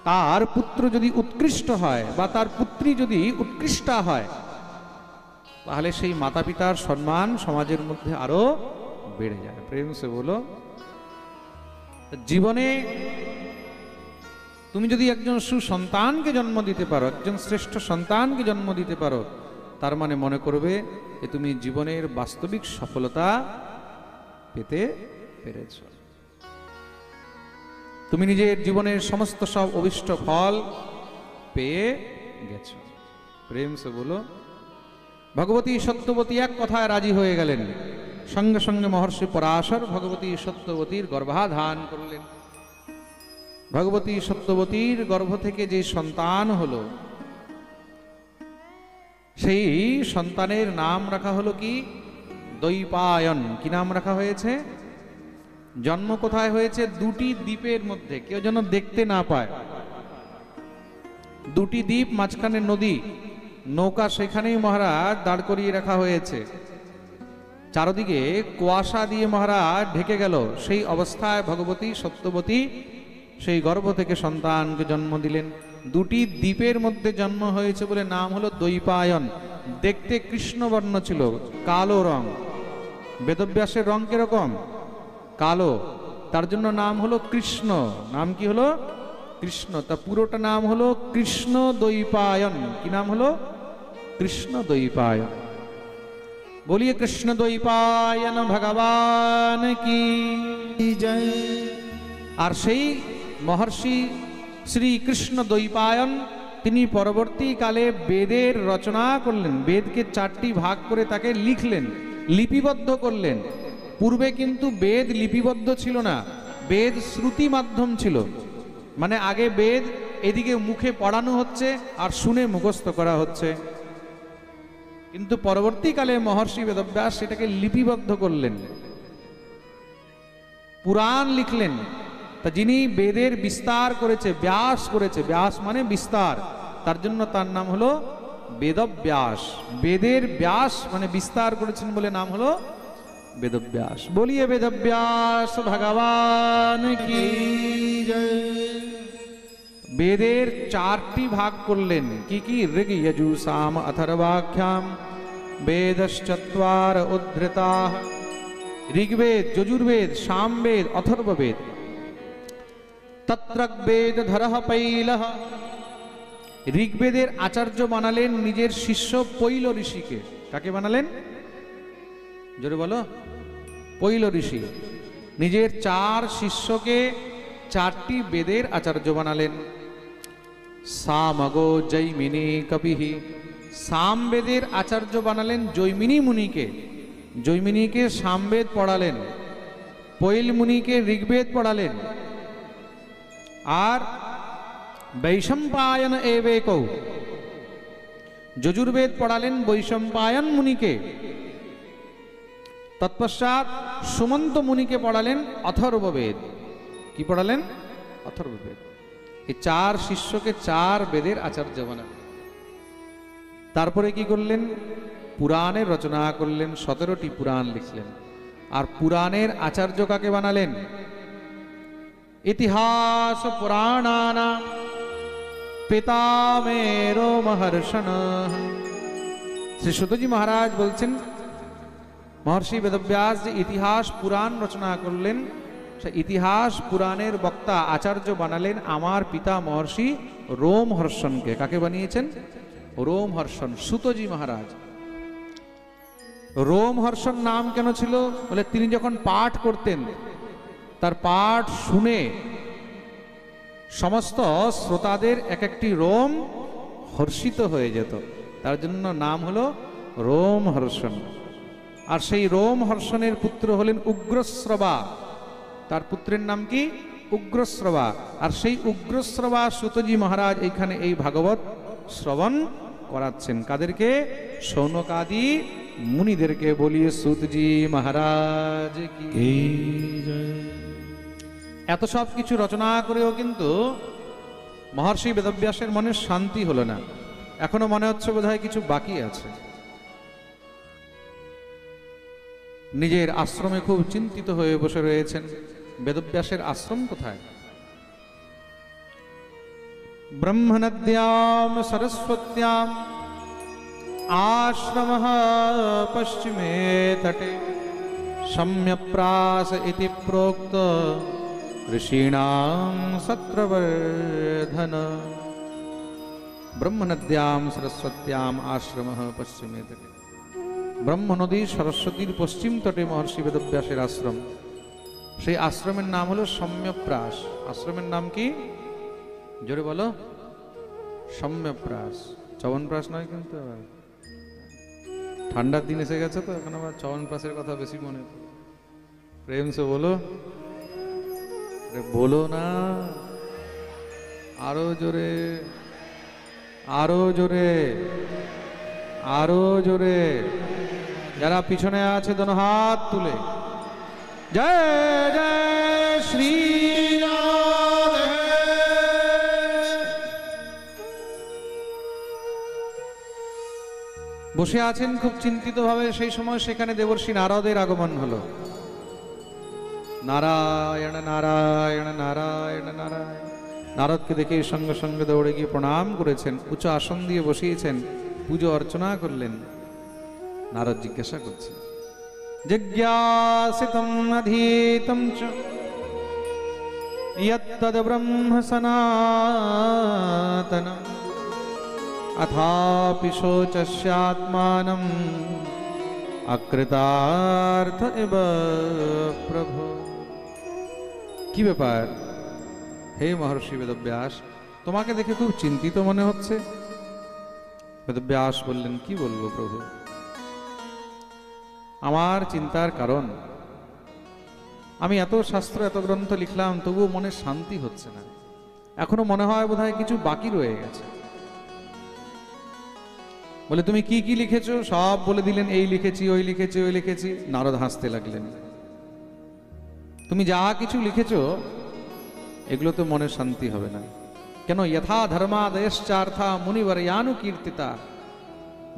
তার পুত্র যদি উৎকৃষ্ট হয় বা তার পুত্রী যদি উৎকৃষ্টা হয়, তাহলে সেই মাতা পিতার সম্মান সমাজের মধ্যে আরো বেড়ে যায়। প্রেম সে বলো। জীবনে তুমি যদি একজন সুসন্তানকে জন্ম দিতে পারো, একজন শ্রেষ্ঠ সন্তানকে জন্ম দিতে পারো, তার মানে মনে করবে যে তুমি জীবনের বাস্তবিক সফলতা পেতে পেরেছ। তুমি নিজের জীবনের সমস্ত সব অভিষ্ট ফল পেয়ে গেছ। প্রেম সে বলো। ভগবতী সত্যবতী এক কথায় রাজি হয়ে গেলেন। সঙ্গে সঙ্গে মহর্ষি পরাশর ভগবতী সত্যবতীর গর্ভাধান করলেন। ভগবতী সত্যবতীর গর্ভ থেকে যে সন্তান হলো, সেই সন্তানের নাম রাখা হলো কি? দৈপায়ন। কি নাম রাখা হয়েছে? জন্ম কোথায় হয়েছে? দুটি দ্বীপের মধ্যে, কেউ যেন দেখতে না পায়। দুটি দ্বীপ, মাঝখানে নদী, নৌকা সেখানেই মহারাজ দাঁড় করিয়ে রাখা হয়েছে। চারদিকে কুয়াশা দিয়ে মহারাজ ঢেকে গেল। সেই অবস্থায় ভগবতী সত্যবতী সেই গর্ভ থেকে সন্তানকে জন্ম দিলেন। দুটি দ্বীপের মধ্যে জন্ম হয়েছে বলে নাম হলো দৈপায়ন। দেখতে কৃষ্ণবর্ণ ছিল, কালো রং। বেদব্যাসের রং কিরকম? কালো, তার জন্য নাম হলো কৃষ্ণ। নাম কি হলো? কৃষ্ণ। তা পুরোটা নাম হলো কৃষ্ণ দৈপায়ন। কি নাম হলো? কৃষ্ণ দৈপায়ন। বলিয়ে কৃষ্ণ দৈপায়ন ভগবান কি জয়। আর সেই মহর্ষি শ্রী কৃষ্ণ দৈপায়ন তিনি পরবর্তীকালে বেদের রচনা করলেন। বেদকে 4টি ভাগ করে তাকে লিখলেন, লিপিবদ্ধ করলেন। পূর্বে কিন্তু বেদ লিপিবদ্ধ ছিল না, বেদ শ্রুতি মাধ্যম ছিল। মানে আগে বেদ এদিকে মুখে পড়ানো হচ্ছে আর শুনে মুখস্থ করা হচ্ছে, কিন্তু পরবর্তীকালে মহর্ষি বেদব্যাস সেটাকে লিপিবদ্ধ করলেন, পুরাণ লিখলেন। তা যিনি বেদের বিস্তার করেছে, ব্যাস করেছে, ব্যাস মানে বিস্তার, তার জন্য তার নাম হলো বেদব্যাস। বেদের ব্যাস মানে বিস্তার করেছেন বলে নাম হলো বেদব্যাস। বলিয়ে বেদব্যাস ভগবান কি জয়। বেদের 4টি ভাগ করলেন। কি কি? ঋগ যজু সাম অথর্বাখ্যাম বেদশ্চত্বার উদ্ধৃতাঃ। ঋগ্বেদ, যজুর্বেদ, সামবেদ, অথর্ববেদ। তত্রবেদ ধরঃ পৈলঃ। ঋগ্বেদের আচার্য বানালেন নিজের শিষ্য পৈল ঋষিকে। কাকে বানালেন? জোরে বলো। পৈল ঋষি নিজের 4 শিষ্যকে 4টি বেদের আচার্য বানালেন। সামগো জৈমিনী কপিহি। সামবেদের আচার্য বানালেন জৈমিনী মুনিকে। জৈমিনীকে সামবেদ পড়ালেন, পৈল মুনিকে ঋগ্বেদ পড়ালেন। আর বৈশম্পায়ন এবেকৌ, যজুর্বেদ পড়ালেন বৈশম্পায়ন মুনিকে। তৎপশ্চাৎ সুমন্ত মুনিকে পড়ালেন অথর্ববেদ। কি পড়ালেন? অথর্ববেদ। এই 4 শিষ্যকে 4 বেদের আচার্য বানালেন। তারপরে কি করলেন? পুরাণের রচনা করলেন, 17টি পুরাণ লিখলেন। আর পুরাণের আচার্য কাকে বানালেন? ইতিহাস পুরাণানাম পিতামেরো মহর্ষণ। শ্রী সুতজি মহারাজ বলছেন, মহর্ষি বেদব্যাস যে ইতিহাস পুরাণ রচনা করলেন, সে ইতিহাস পুরাণের বক্তা আচার্য বানালেন আমার পিতা মহর্ষি রোমহর্ষণকে। কাকে বানিয়েছেন? রোমহর্ষণ, সুতজি মহারাজ। রোমহর্ষণ নাম কেন ছিল? বলে তিনি যখন পাঠ করতেন, তার পাঠ শুনে সমস্ত শ্রোতাদের এক একটি রোম হর্ষিত হয়ে যেত, তার জন্য নাম হলো রোমহর্ষণ। আর সেই রোমহর্ষণের পুত্র হলেন উগ্রশ্রবা, তার পুত্রের নাম কি? উগ্রশ্রবা। আর সেই উগ্রশ্রবা সুতজি মহারাজ এইখানে এই ভাগবত শ্রবণ করাচ্ছেন। কাদেরকে? শৌনকাদি মুনিদেরকে। বলিয়ে সুতজি মহারাজ কি। এত সব কিছু রচনা করেও কিন্তু মহর্ষি বেদব্যাসের মনে শান্তি হলো না। এখনো মনে হচ্ছে বোধহয় কিছু বাকি আছে। নিজের আশ্রমে খুব চিন্তিত হয়ে বসে রয়েছেন। বেদব্যাসের আশ্রম কোথায়? ব্রহ্মনদ্যাম সরস্বত্যাম আশ্রমঃ পশ্চিমে তটে সম্যপ্রাস ইতি প্रोक्त ঋষীণাং সত্রবর্ধন। ব্রহ্মনদ্যাম সরস্বত্যাম আশ্রমঃ পশ্চিমে তটে। ব্রহ্ম নদী সরস্বতীর পশ্চিম তটে মহর্ষি বেদব্যাসের আশ্রম। সেই আশ্রমের নাম হলো সম্যপ্রাস। আশ্রমের নাম কি? জোরে বলো। সম্যপ্রাস। চবনপ্রাস নয় কিন্তু। ঠান্ডার দিন এসে গেছে তো এখন আবার চবনপ্রাসের কথা বেশি মনে। প্রেম সে বলো। বলো না, আরো জোরে, আরো জোরে, আরো জোরে। যারা পিছনে আছে দোনো হাত তুলে জয় জয় শ্রী রাধে। বসে আছেন খুব চিন্তিত ভাবে। সেই সময় সেখানে দেবর্ষি নারদের আগমন হলো। নারায়ণ নারায়ণ নারায়ণ নারায়ণ। নারদকে দেখে সঙ্গে সঙ্গে দৌড়ে গিয়ে প্রণাম করেছেন, উচ্চ আসন দিয়ে বসিয়েছেন, পুজো অর্চনা করলেন। নারদ জিজ্ঞাসা করছেন, জিজ্ঞাসিতম অধীতম চ ইয়ত্তদ ব্রহ্ম সনাতনম অথাপি শোচস্যাত্মানম অকৃতার্থ ইব প্রভু। কি ব্যাপার হে মহর্ষি বেদব্যাস, তোমাকে দেখে খুব চিন্তিত মনে হচ্ছে। বেদব্যাস বললেন, কি বলবো প্রভু, আমার চিন্তার কারণ আমি এত শাস্ত্র এত গ্রন্থ লিখলাম, তবুও মনে শান্তি হচ্ছে না। এখনো মনে হয় বোধহয় কিছু বাকি রয়ে গেছে। বলে তুমি কি কি লিখেছো? সব বলে দিলেন, এই লিখেছি, ওই লিখেছি, ওই লিখেছি। নারদ হাসতে লাগলেন। তুমি যা কিছু লিখেছো এগুলো তো মনে শান্তি হবে না। কেন? যথা ধর্মাদয়শ্চার্থা মুনিবর্যানুকীর্তিতা।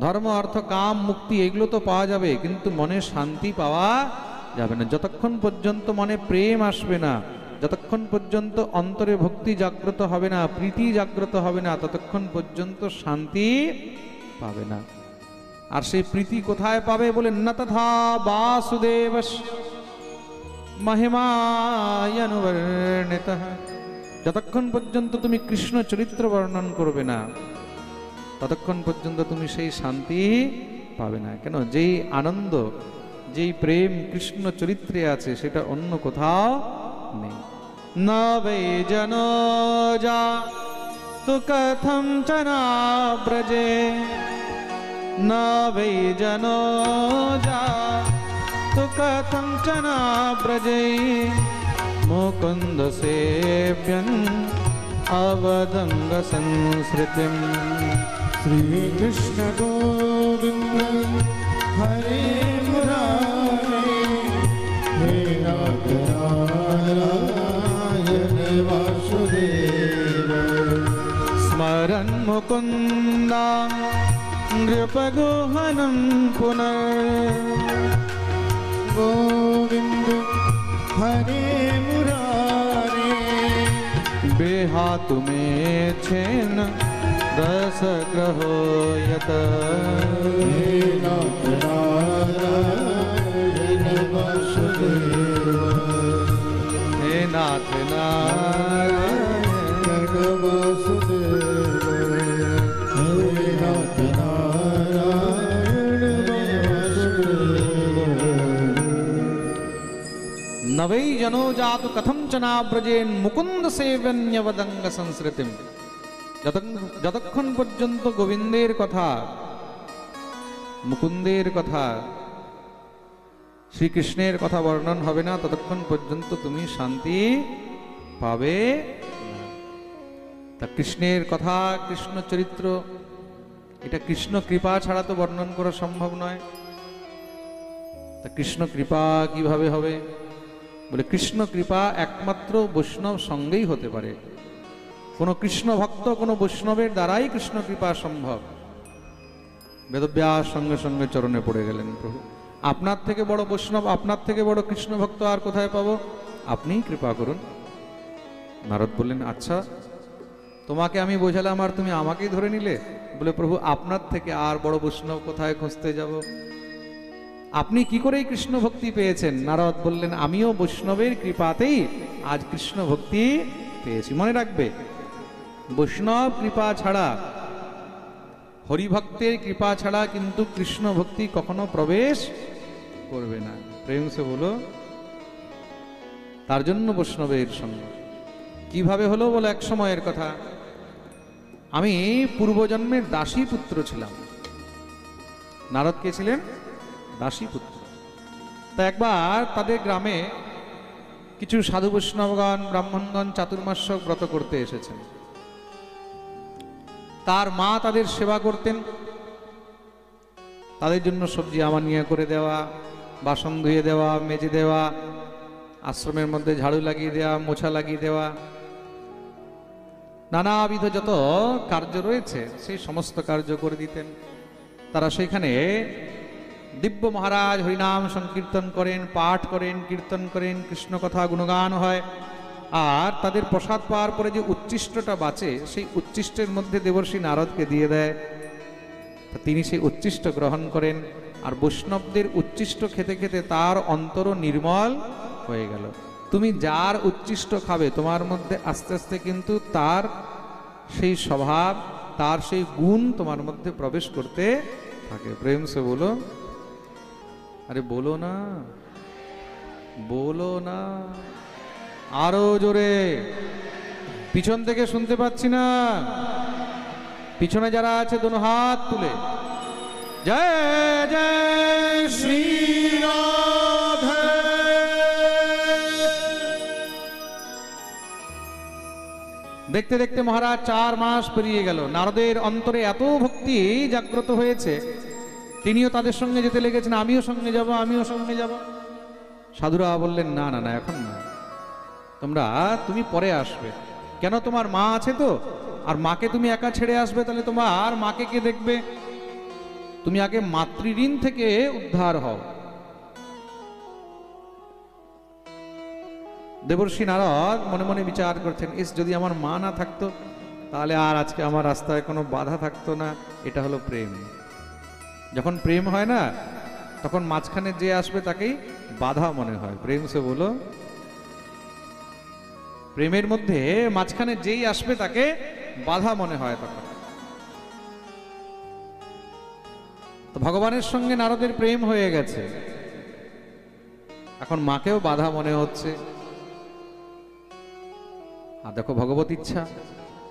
ধর্ম অর্থ কাম মুক্তি এগুলো তো পাওয়া যাবে, কিন্তু মনে শান্তি পাওয়া যাবে না যতক্ষণ পর্যন্ত মনে প্রেম আসবে না, যতক্ষণ পর্যন্ত অন্তরে ভক্তি জাগ্রত হবে না, প্রীতি জাগ্রত হবে না, ততক্ষণ পর্যন্ত শান্তি পাবে না। আর সেই প্রীতি কোথায় পাবে? বলে না তথা বাসুদেবস্য মহিমায়নুবর্ণিতঃ। যতক্ষণ পর্যন্ত তুমি কৃষ্ণ চরিত্র বর্ণন করবে না, ততক্ষণ পর্যন্ত তুমি সেই শান্তি পাবে না। কেন? যেই আনন্দ, যেই প্রেম কৃষ্ণ চরিত্রে আছে, সেটা অন্য কোথাও নেই। না বে জন যা তু কথম চনা ব্রজে, না বে জন যা তু কথম চনা ব্রজে, মুকুন্দ সেব্যন अवदंग संस्कृतिम। श्री कृष्ण गोविंद हरे मुरारे, हे नाथ नारायण वासुदेव। स्मरन् मुकुंदा नृपगोहनं पुनः, गोविंद हरे मुरारे, बेहातु में छेन रस ग्रहो यत। हे नाथ नारायण वासुदेव हे नाथ नारायण वासुदेव हे नाथ नारायण वासुदेव न वै जनो जातु कथं च नाव्रजेन् मुकुन्द सेव्यन्यवदङ्ग संस्कृतिं। যতক্ষণ পর্যন্ত গোবিন্দের কথা, মুকুন্দের কথা, শ্রীকৃষ্ণের কথা বর্ণন হবে না, ততক্ষণ পর্যন্ত তুমি শান্তি পাবে না। তা কৃষ্ণের কথা, কৃষ্ণ চরিত্র, এটা কৃষ্ণ কৃপা ছাড়া তো বর্ণন করা সম্ভব নয়। তা কৃষ্ণ কৃপা কিভাবে হবে? বলে কৃষ্ণ কৃপা একমাত্র বৈষ্ণব সঙ্গেই হতে পারে। কোন কৃষ্ণ ভক্ত, কোন বৈষ্ণবের দ্বারাই কৃষ্ণ কৃপা সম্ভব। বেদব্যাস সঙ্গে সঙ্গে চরণে পড়ে গেলেন, প্রভু আপনার থেকে বড় বৈষ্ণব, আপনার থেকে বড় কৃষ্ণ ভক্ত আর কোথায় পাবো? আপনিই কৃপা করুন। নারদ বললেন, আচ্ছা তোমাকে আমি বোঝালাম আর তুমি আমাকেই ধরে নিলে? বলে, প্রভু আপনার থেকে আর বড় বৈষ্ণব কোথায় খুঁজতে যাব? আপনি কি করেই কৃষ্ণ ভক্তি পেয়েছেন? নারদ বললেন, আমিও বৈষ্ণবের কৃপাতেই আজ কৃষ্ণ ভক্তি পেয়েছি। মনে রাখবে, বৈষ্ণব কৃপা ছাড়া, হরিভক্তের কৃপা ছাড়া কিন্তু কৃষ্ণ ভক্তি কখনো প্রবেশ করবে না। প্রেম সে বলো। তার জন্য বৈষ্ণবের সঙ্গ। কিভাবে হলো? বলে, এক সময়ের কথা, আমি পূর্বজন্মের দাসী পুত্র ছিলাম। নারদ কে ছিলেন? দাসী পুত্র। তা একবার তাদের গ্রামে কিছু সাধু বৈষ্ণবগণ, ব্রাহ্মণগণ চাতুর্মাস্য ব্রত করতে এসেছেন। তার মা তাদের সেবা করতেন, তাদের জন্য সবজি আমানিয়া করে দেওয়া, বাসন ধুয়ে দেওয়া, মেজে দেওয়া, আশ্রমের মধ্যে ঝাড়ু লাগিয়ে দেওয়া, মোছা লাগিয়ে দেওয়া, নানাবিধ যত কার্য রয়েছে সেই সমস্ত কার্য করে দিতেন। তারা সেইখানে দিব্য মহারাজ হরিনাম সংকীর্তন করেন, পাঠ করেন, কীর্তন করেন, কৃষ্ণ কথা গুণগান হয়। আর তাদের প্রসাদ পাওয়ার পরে যে উচ্ছিষ্টটা বাঁচে, সেই উচ্ছিষ্টের মধ্যে দেবর্ষি নারদকে দিয়ে দেয়। তিনি সেই উচ্ছিষ্ট গ্রহণ করেন। আর বৈষ্ণবদের উচ্ছিষ্ট খেতে খেতে তার অন্তর নির্মল হয়ে গেল। তুমি যার উচ্ছিষ্ট খাবে, তোমার মধ্যে আস্তে আস্তে কিন্তু তার সেই স্বভাব, তার সেই গুণ তোমার মধ্যে প্রবেশ করতে থাকে। প্রেম সে বলো। আরে বলো না, বলো না, আরো জোরে। পিছন থেকে শুনতে পাচ্ছি না। পিছনে যারা আছে দোনো হাত তুলে জয় জয় শ্রী রাধে। দেখতে দেখতে মহারাজ 4 মাস পেরিয়ে গেল। নারদের অন্তরে এত ভক্তি জাগ্রত হয়েছে, তিনিও তাদের সঙ্গে যেতে লেগেছেন। আমিও সঙ্গে যাব, আমিও সঙ্গে যাব। সাধুরা বললেন, না না না, এখন না, তুমি পরে আসবে। কেন? তোমার মা আছে তো, আর মাকে তুমি একা ছেড়ে আসবে, তাহলে তোমার মাকে কে দেখবে? তুমি আগে মাতৃঋণ থেকে উদ্ধার হও। দেবর্ষি নারদ মনে মনে বিচার করছেন, যদি আমার মা না থাকতো তাহলে আর আজকে আমার রাস্তায় কোনো বাধা থাকতো না। এটা হলো প্রেম। যখন প্রেম হয় না, তখন মাঝখানে যে আসবে তাকেই বাধা মনে হয়। প্রেম সে বলো। প্রেমের মধ্যে মাঝখানে যেই আসবে তাকে বাধা মনে হয় তখন। তো ভগবানের সঙ্গে নারদের প্রেম হয়ে গেছে, এখন মাকেও বাধা মনে হচ্ছে। আর দেখো ভগবত ইচ্ছা,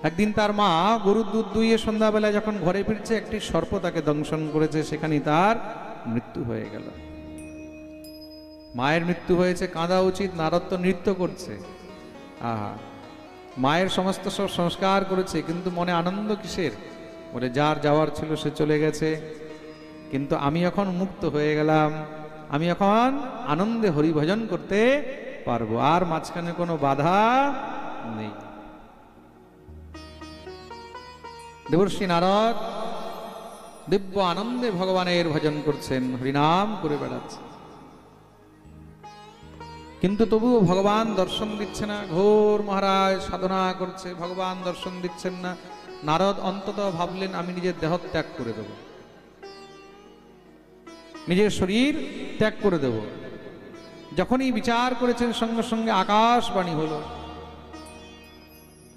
একদিন তার মা গরুর দুধ দুইয়ে সন্ধ্যাবেলায় যখন ঘরে ফিরছে, একটি সর্প তাকে দংশন করেছে, সেখানেই তার মৃত্যু হয়ে গেল। মায়ের মৃত্যু হয়েছে, কাঁদা উচিত, নারদ তো নৃত্য করছে। আহা, মায়ের সমস্ত সব সংস্কার করেছে, কিন্তু মনে আনন্দ কিসের? বলে, যার যাওয়ার ছিল সে চলে গেছে, কিন্তু আমি এখন মুক্ত হয়ে গেলাম, আমি এখন আনন্দে হরিভজন করতে পারবো, আর মাঝখানে কোনো বাধা নেই। দেবর্ষি নারদ দিব্য আনন্দে ভগবানের ভজন করছেন, হরিনাম করে বেড়াচ্ছেন, কিন্তু তবুও ভগবান দর্শন দিচ্ছে না। ঘোর মহারাজ সাধনা করছে, ভগবান দর্শন দিচ্ছেন না। নারদ অন্তত ভাবলেন, আমি নিজের দেহ ত্যাগ করে দেব, নিজের শরীর ত্যাগ করে দেব। যখনই বিচার করেছেন সঙ্গে সঙ্গে আকাশবাণী হলো,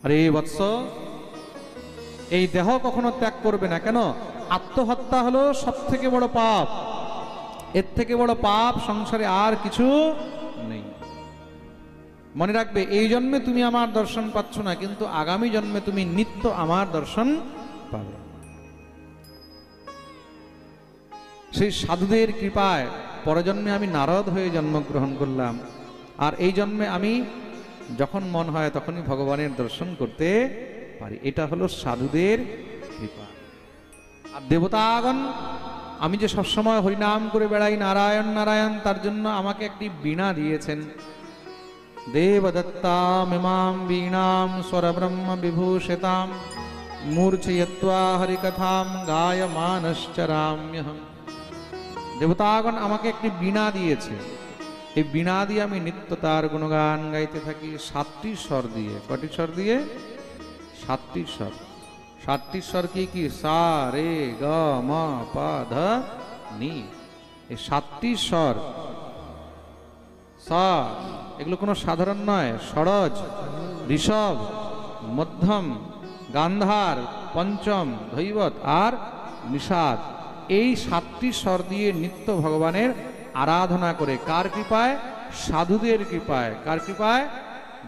আরে বৎস, এই দেহ কখনো ত্যাগ করবে না। কেন? আত্মহত্যা হলো সব থেকে বড় পাপ। এর থেকে বড় পাপ সংসারে আর কিছু নেই। মনে রাখবে, এই জন্মে তুমি আমার দর্শন পাচ্ছ না, কিন্তু আগামী জন্মে তুমি নিত্য আমার দর্শন পাবে। সেই সাধুদের কৃপায় পরজন্মে আমি নারদ হয়ে জন্মগ্রহণ করলাম, আর এই জন্মে আমি যখন মন হয় তখনই ভগবানের দর্শন করতে পারি। এটা হলো সাধুদের কৃপা। আর দেবতাগণ, আমি যে সবসময় হরিনাম করে বেড়াই নারায়ণ নারায়ণ, তার জন্য আমাকে একটি বীণা দিয়েছেন। দেবদত্তাম ইমাম বীণাম স্বরব্রহ্ম বিভূষিতাম মূর্ছয়িত্বা হরিকথাম গায়মানশ্চরাম্যহম। দেবতাগণ আমাকে একটি বীণা দিয়েছে। এই বীণা দিয়ে আমি নিত্য তার গুণগান গাইতে থাকি 7টি স্বর দিয়ে। কটি স্বর দিয়ে? 7টি স্বর। 7টি স্বর কি কি? সা রে গ ম প ধ নি। এই 7টি স্বর, সা, এগুলো কোনো সাধারণ নয়। ষড়জ, ঋষভ, মধ্যম, গান্ধার, পঞ্চম, ধৈবত আর নিষাদ। এই 7টি স্বর দিয়ে নিত্য ভগবানের আরাধনা করে। কার কৃপায়? সাধুদের কৃপায়। কার কৃপায়?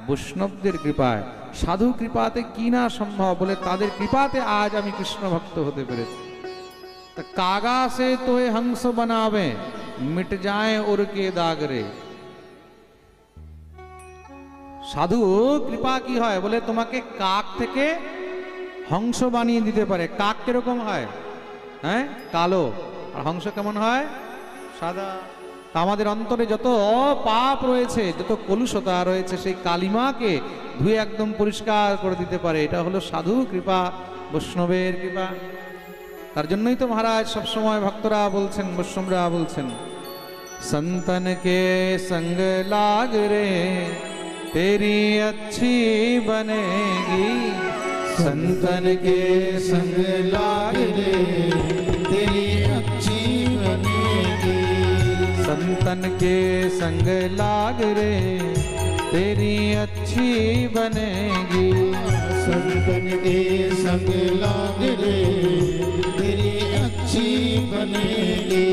বৈষ্ণবদের কৃপায়। সাধু কৃপাতে কি না সম্ভব, বলে তাদের কৃপাতে আজ আমি কৃষ্ণ ভক্ত হতে পেরেছি। তা কাগা সে তোয়ে হংস বানাবে, মিট যায় ওর কে দাগ রে। সাধু কৃপা কি হয়? বলে তোমাকে কাক থেকে হংস বানিয়ে দিতে পারে। কাক কিরকম হয়? হ্যাঁ, কালো। আর হংস কেমন হয়? সাদা। তা আমাদের অন্তরে যত পাপ রয়েছে, যত কলুষতা রয়েছে, সেই কালিমাকে ধুয়ে একদম পরিষ্কার করে দিতে পারে। এটা হলো সাধু কৃপা, বৈষ্ণবের কৃপা। তার জন্যই তো মহারাজ সবসময় ভক্তরা বলছেন, বৈষ্ণবরা বলছেন, संतन के संग लाग रे तेरी अच्छी बनेगी। संतन के संग लाग रे तेरी अच्छी बनेगी। संतन के संग लाग रे तेरी अच्छी बनेगी। संतन के संग लाग रे तेरी अच्छी बनेगी।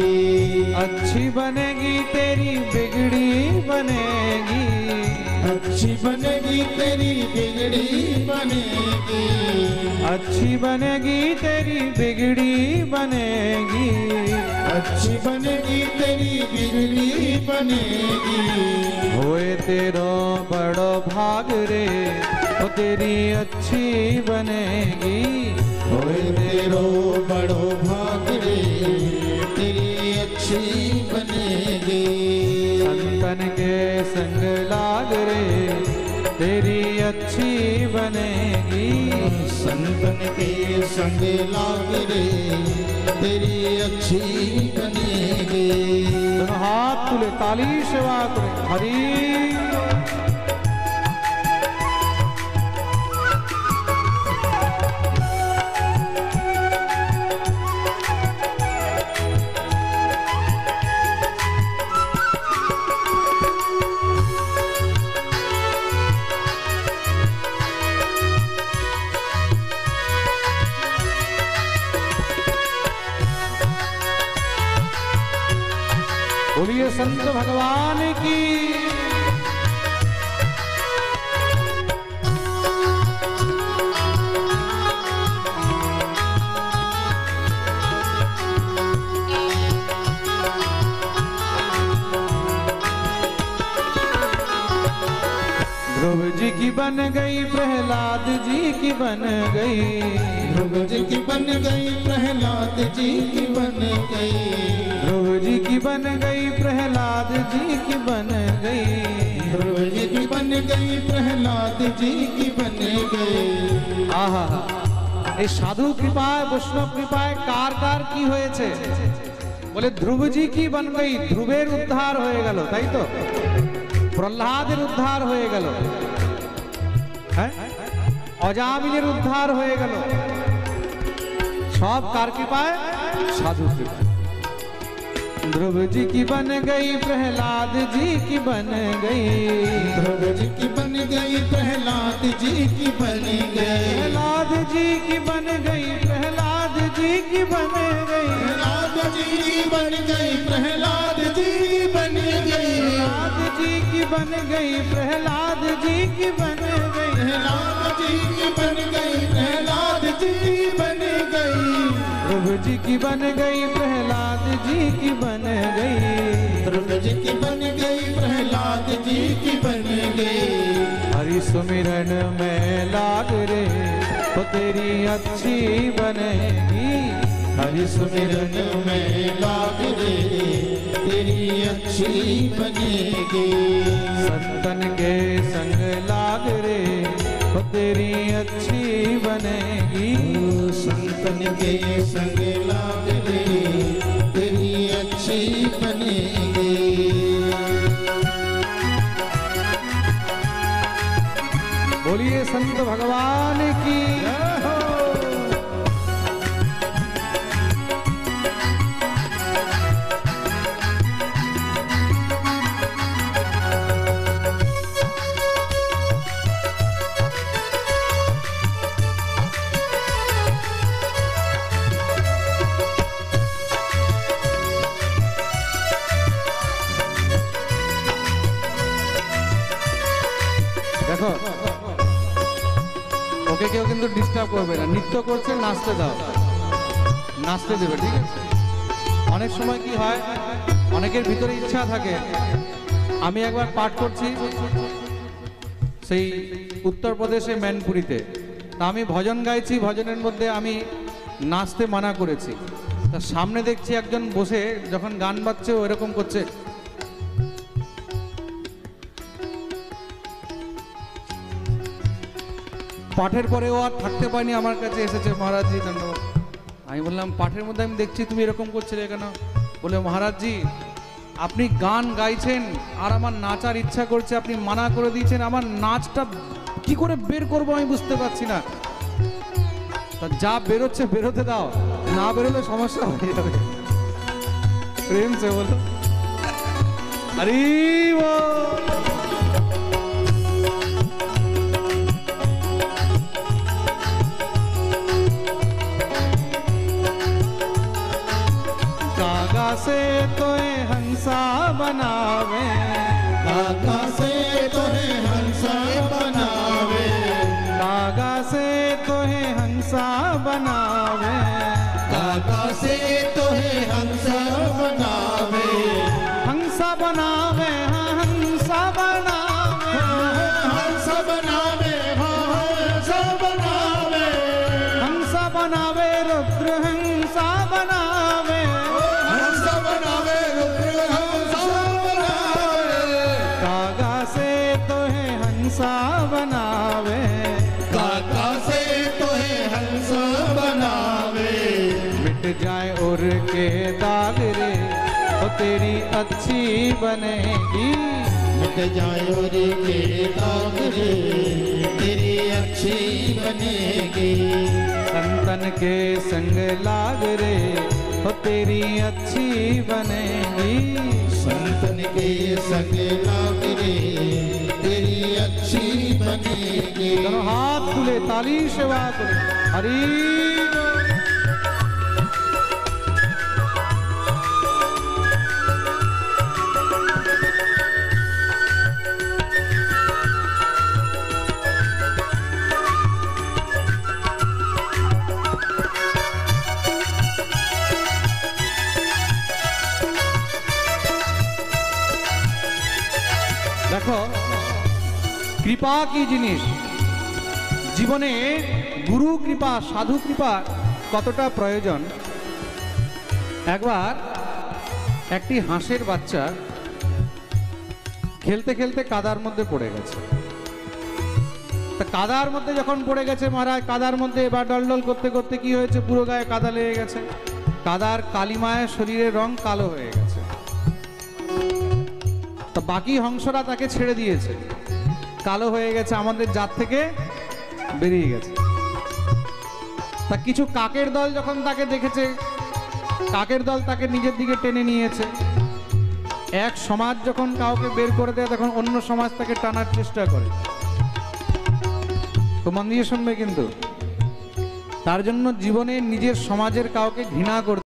अच्छी बनेगी तेरी बिगड़ी बनेगी। अच्छी बनेगी तेरी बिगड़ी बनेगी। अच्छी बनेगी तेरी बिगड़ी बनेगी। अच्छी बनेगी तेरी बिगड़ी बनेगी। होए तेरो बड़ो भाग रे तो तेरी अच्छी बनेगी। होए तेरो बड़ो भाग रे तेरी अच्छी बनेगी। संतन के संग लाग रे तेरी अच्छी बनेगी। संतन के संग लाग रे तेरी अच्छी बनेगी। दोनों हाथ तुले ताली सेवा करे हरि। बोलिए संत भगवान की। ध्रुव जी की बन गई, प्रहलाद जी की बन गई। ध्रुव जी की बन गई, प्रहलाद जी की बन गई। ध्रुव जी की बन गई, प्रहलाद जी की बन गई। ध्रुव जी की बन गई, प्रहलाद जी की बन गई। आहा, এই সাধু কৃপায় বৈষ্ণব কৃপায় কার কার কি হয়েছে? বলে ধ্রুবজি কি বন গই, ধ্রুবের উদ্ধার হয়ে গেল, তাই তো? প্রহ্লাদের উদ্ধার হয়ে গেল, হ্যাঁ, অজামিলের উদ্ধার হয়ে গেল। সব কার কৃপায়? সাধু কৃপায়। ध्रुव जी की बन गई प्रहलाद जी की बन गई, ध्रुव जी की बन गई प्रहलाद जी की बन गई, प्रहलाद जी की बन गई, प्रहलाद जी की बन गई, प्रहलाद जी की बन गई, प्रहलाद जी बन गई, प्रहलाद जी की बन गई, प्रहलाद जी की बन गई, प्रहलाद जी की बन गई, प्रहलाद जी बन गई, ध्रुव जी की बन गई, प्रहलाद जी की बन गई, ध्रुव जी की बन गई, प्रहलाद जी की बन गई। हरि सुमिरन में लाग रे तो तेरी अच्छी बनेगी, हरि सुमिरन में लाग रे तेरी अच्छी बनेगी, संतन के संग लाग रे तो तेरी अच्छी बनेगी, संतन के संग लाग रे तेरी अच्छी बनेगी। बोलिए संत भगवान की जय हो। দেখো ওকে কেউ কিন্তু ডিস্টার্ব করবে না, নৃত্য করছে নাচতে দাও, নাচতে দেবে, ঠিক আছে? অনেক সময় কি হয়, অনেকের ভিতরে ইচ্ছা থাকে, আমি একবার পাঠ করছি সেই উত্তরপ্রদেশে ম্যানপুরিতে, তা আমি ভজন গাইছি, ভজনের মধ্যে আমি নাচতে মানা করেছি, তা সামনে দেখছি একজন বসে যখন গান বাজছে ও এরকম করছে, পাঠের পরে ও আর থাকতে পারেনি, আমার কাছে এসেছে, মহারাজজি ধন্যবাদ। আমি বললাম পাঠের মধ্যে আমি দেখছি তুমি এরকম করছিলে কেন? বলে মহারাজজি আপনি গান গাইছেন আর আমার নাচার ইচ্ছা করছে, আপনি মানা করে দিয়েছেন, আমার নাচটা কি করে বের করবো আমি বুঝতে পারছি না, তা যা বেরোচ্ছে বেরোতে দাও, না বেরোলে সমস্যা হয়ে যাবে। প্রেম সে বলো আরে से तोए हंसा बनावे, काका से तोहे हंसा बनावे, कागा से तोहे हंसा बनावे, काका से तोहे हंसा बनावे, हंसा बनावे, हाँ हंसा बनावे, हंसा बनावे, हंसा बनावे, हंसा बनावे, रुद्र हंसा बनावे, हंसा बनावे, रुद्र हंसा बनावे, कागा से तोहे हंसा बनावे, काका से तोहे हंसा बनावे, मिट जाए उर के दाग रे तो तेरी अच्छी बनेगी, मिट जाए और के दाग रे तेरी अच्छी बनेगी, संतन के संग लाग रे तो तेरी अच्छी बनेगी, संतन के संग लाग रे तेरी अच्छी बनेगी। दोनों हाथ तुले ताली सेवा करे हरि बोल। দেখো কৃপা কি জিনিস, জীবনে গুরু কৃপা সাধু কৃপা কতটা প্রয়োজন। একবার একটি হাঁসের বাচ্চা খেলতে খেলতে কাদার মধ্যে পড়ে গেছে, তা কাদার মধ্যে যখন পড়ে গেছে মহারাজ, কাদার মধ্যে এবার ডলডল করতে করতে কি হয়েছে, পুরো গায়ে কাদা লেগে গেছে, কাদার কালিমায় শরীরের রং কালো হয়ে গেছে, তা বাকি হংসরা তাকে ছেড়ে দিয়েছে, কালো হয়ে গেছে, আমাদের জাত থেকে বেরিয়ে গেছে। তা কিছু কাকের দল যখন তাকে দেখেছে কাকের দল তাকে নিজের দিকে টেনে নিয়েছে। এক সমাজ যখন কাউকে বের করে দেয় তখন অন্য সমাজ তাকে টানার চেষ্টা করে। খুব মন দিয়ে শুনবে কিন্তু। তার জন্য জীবনে নিজের সমাজের কাউকে ঘৃণা করতে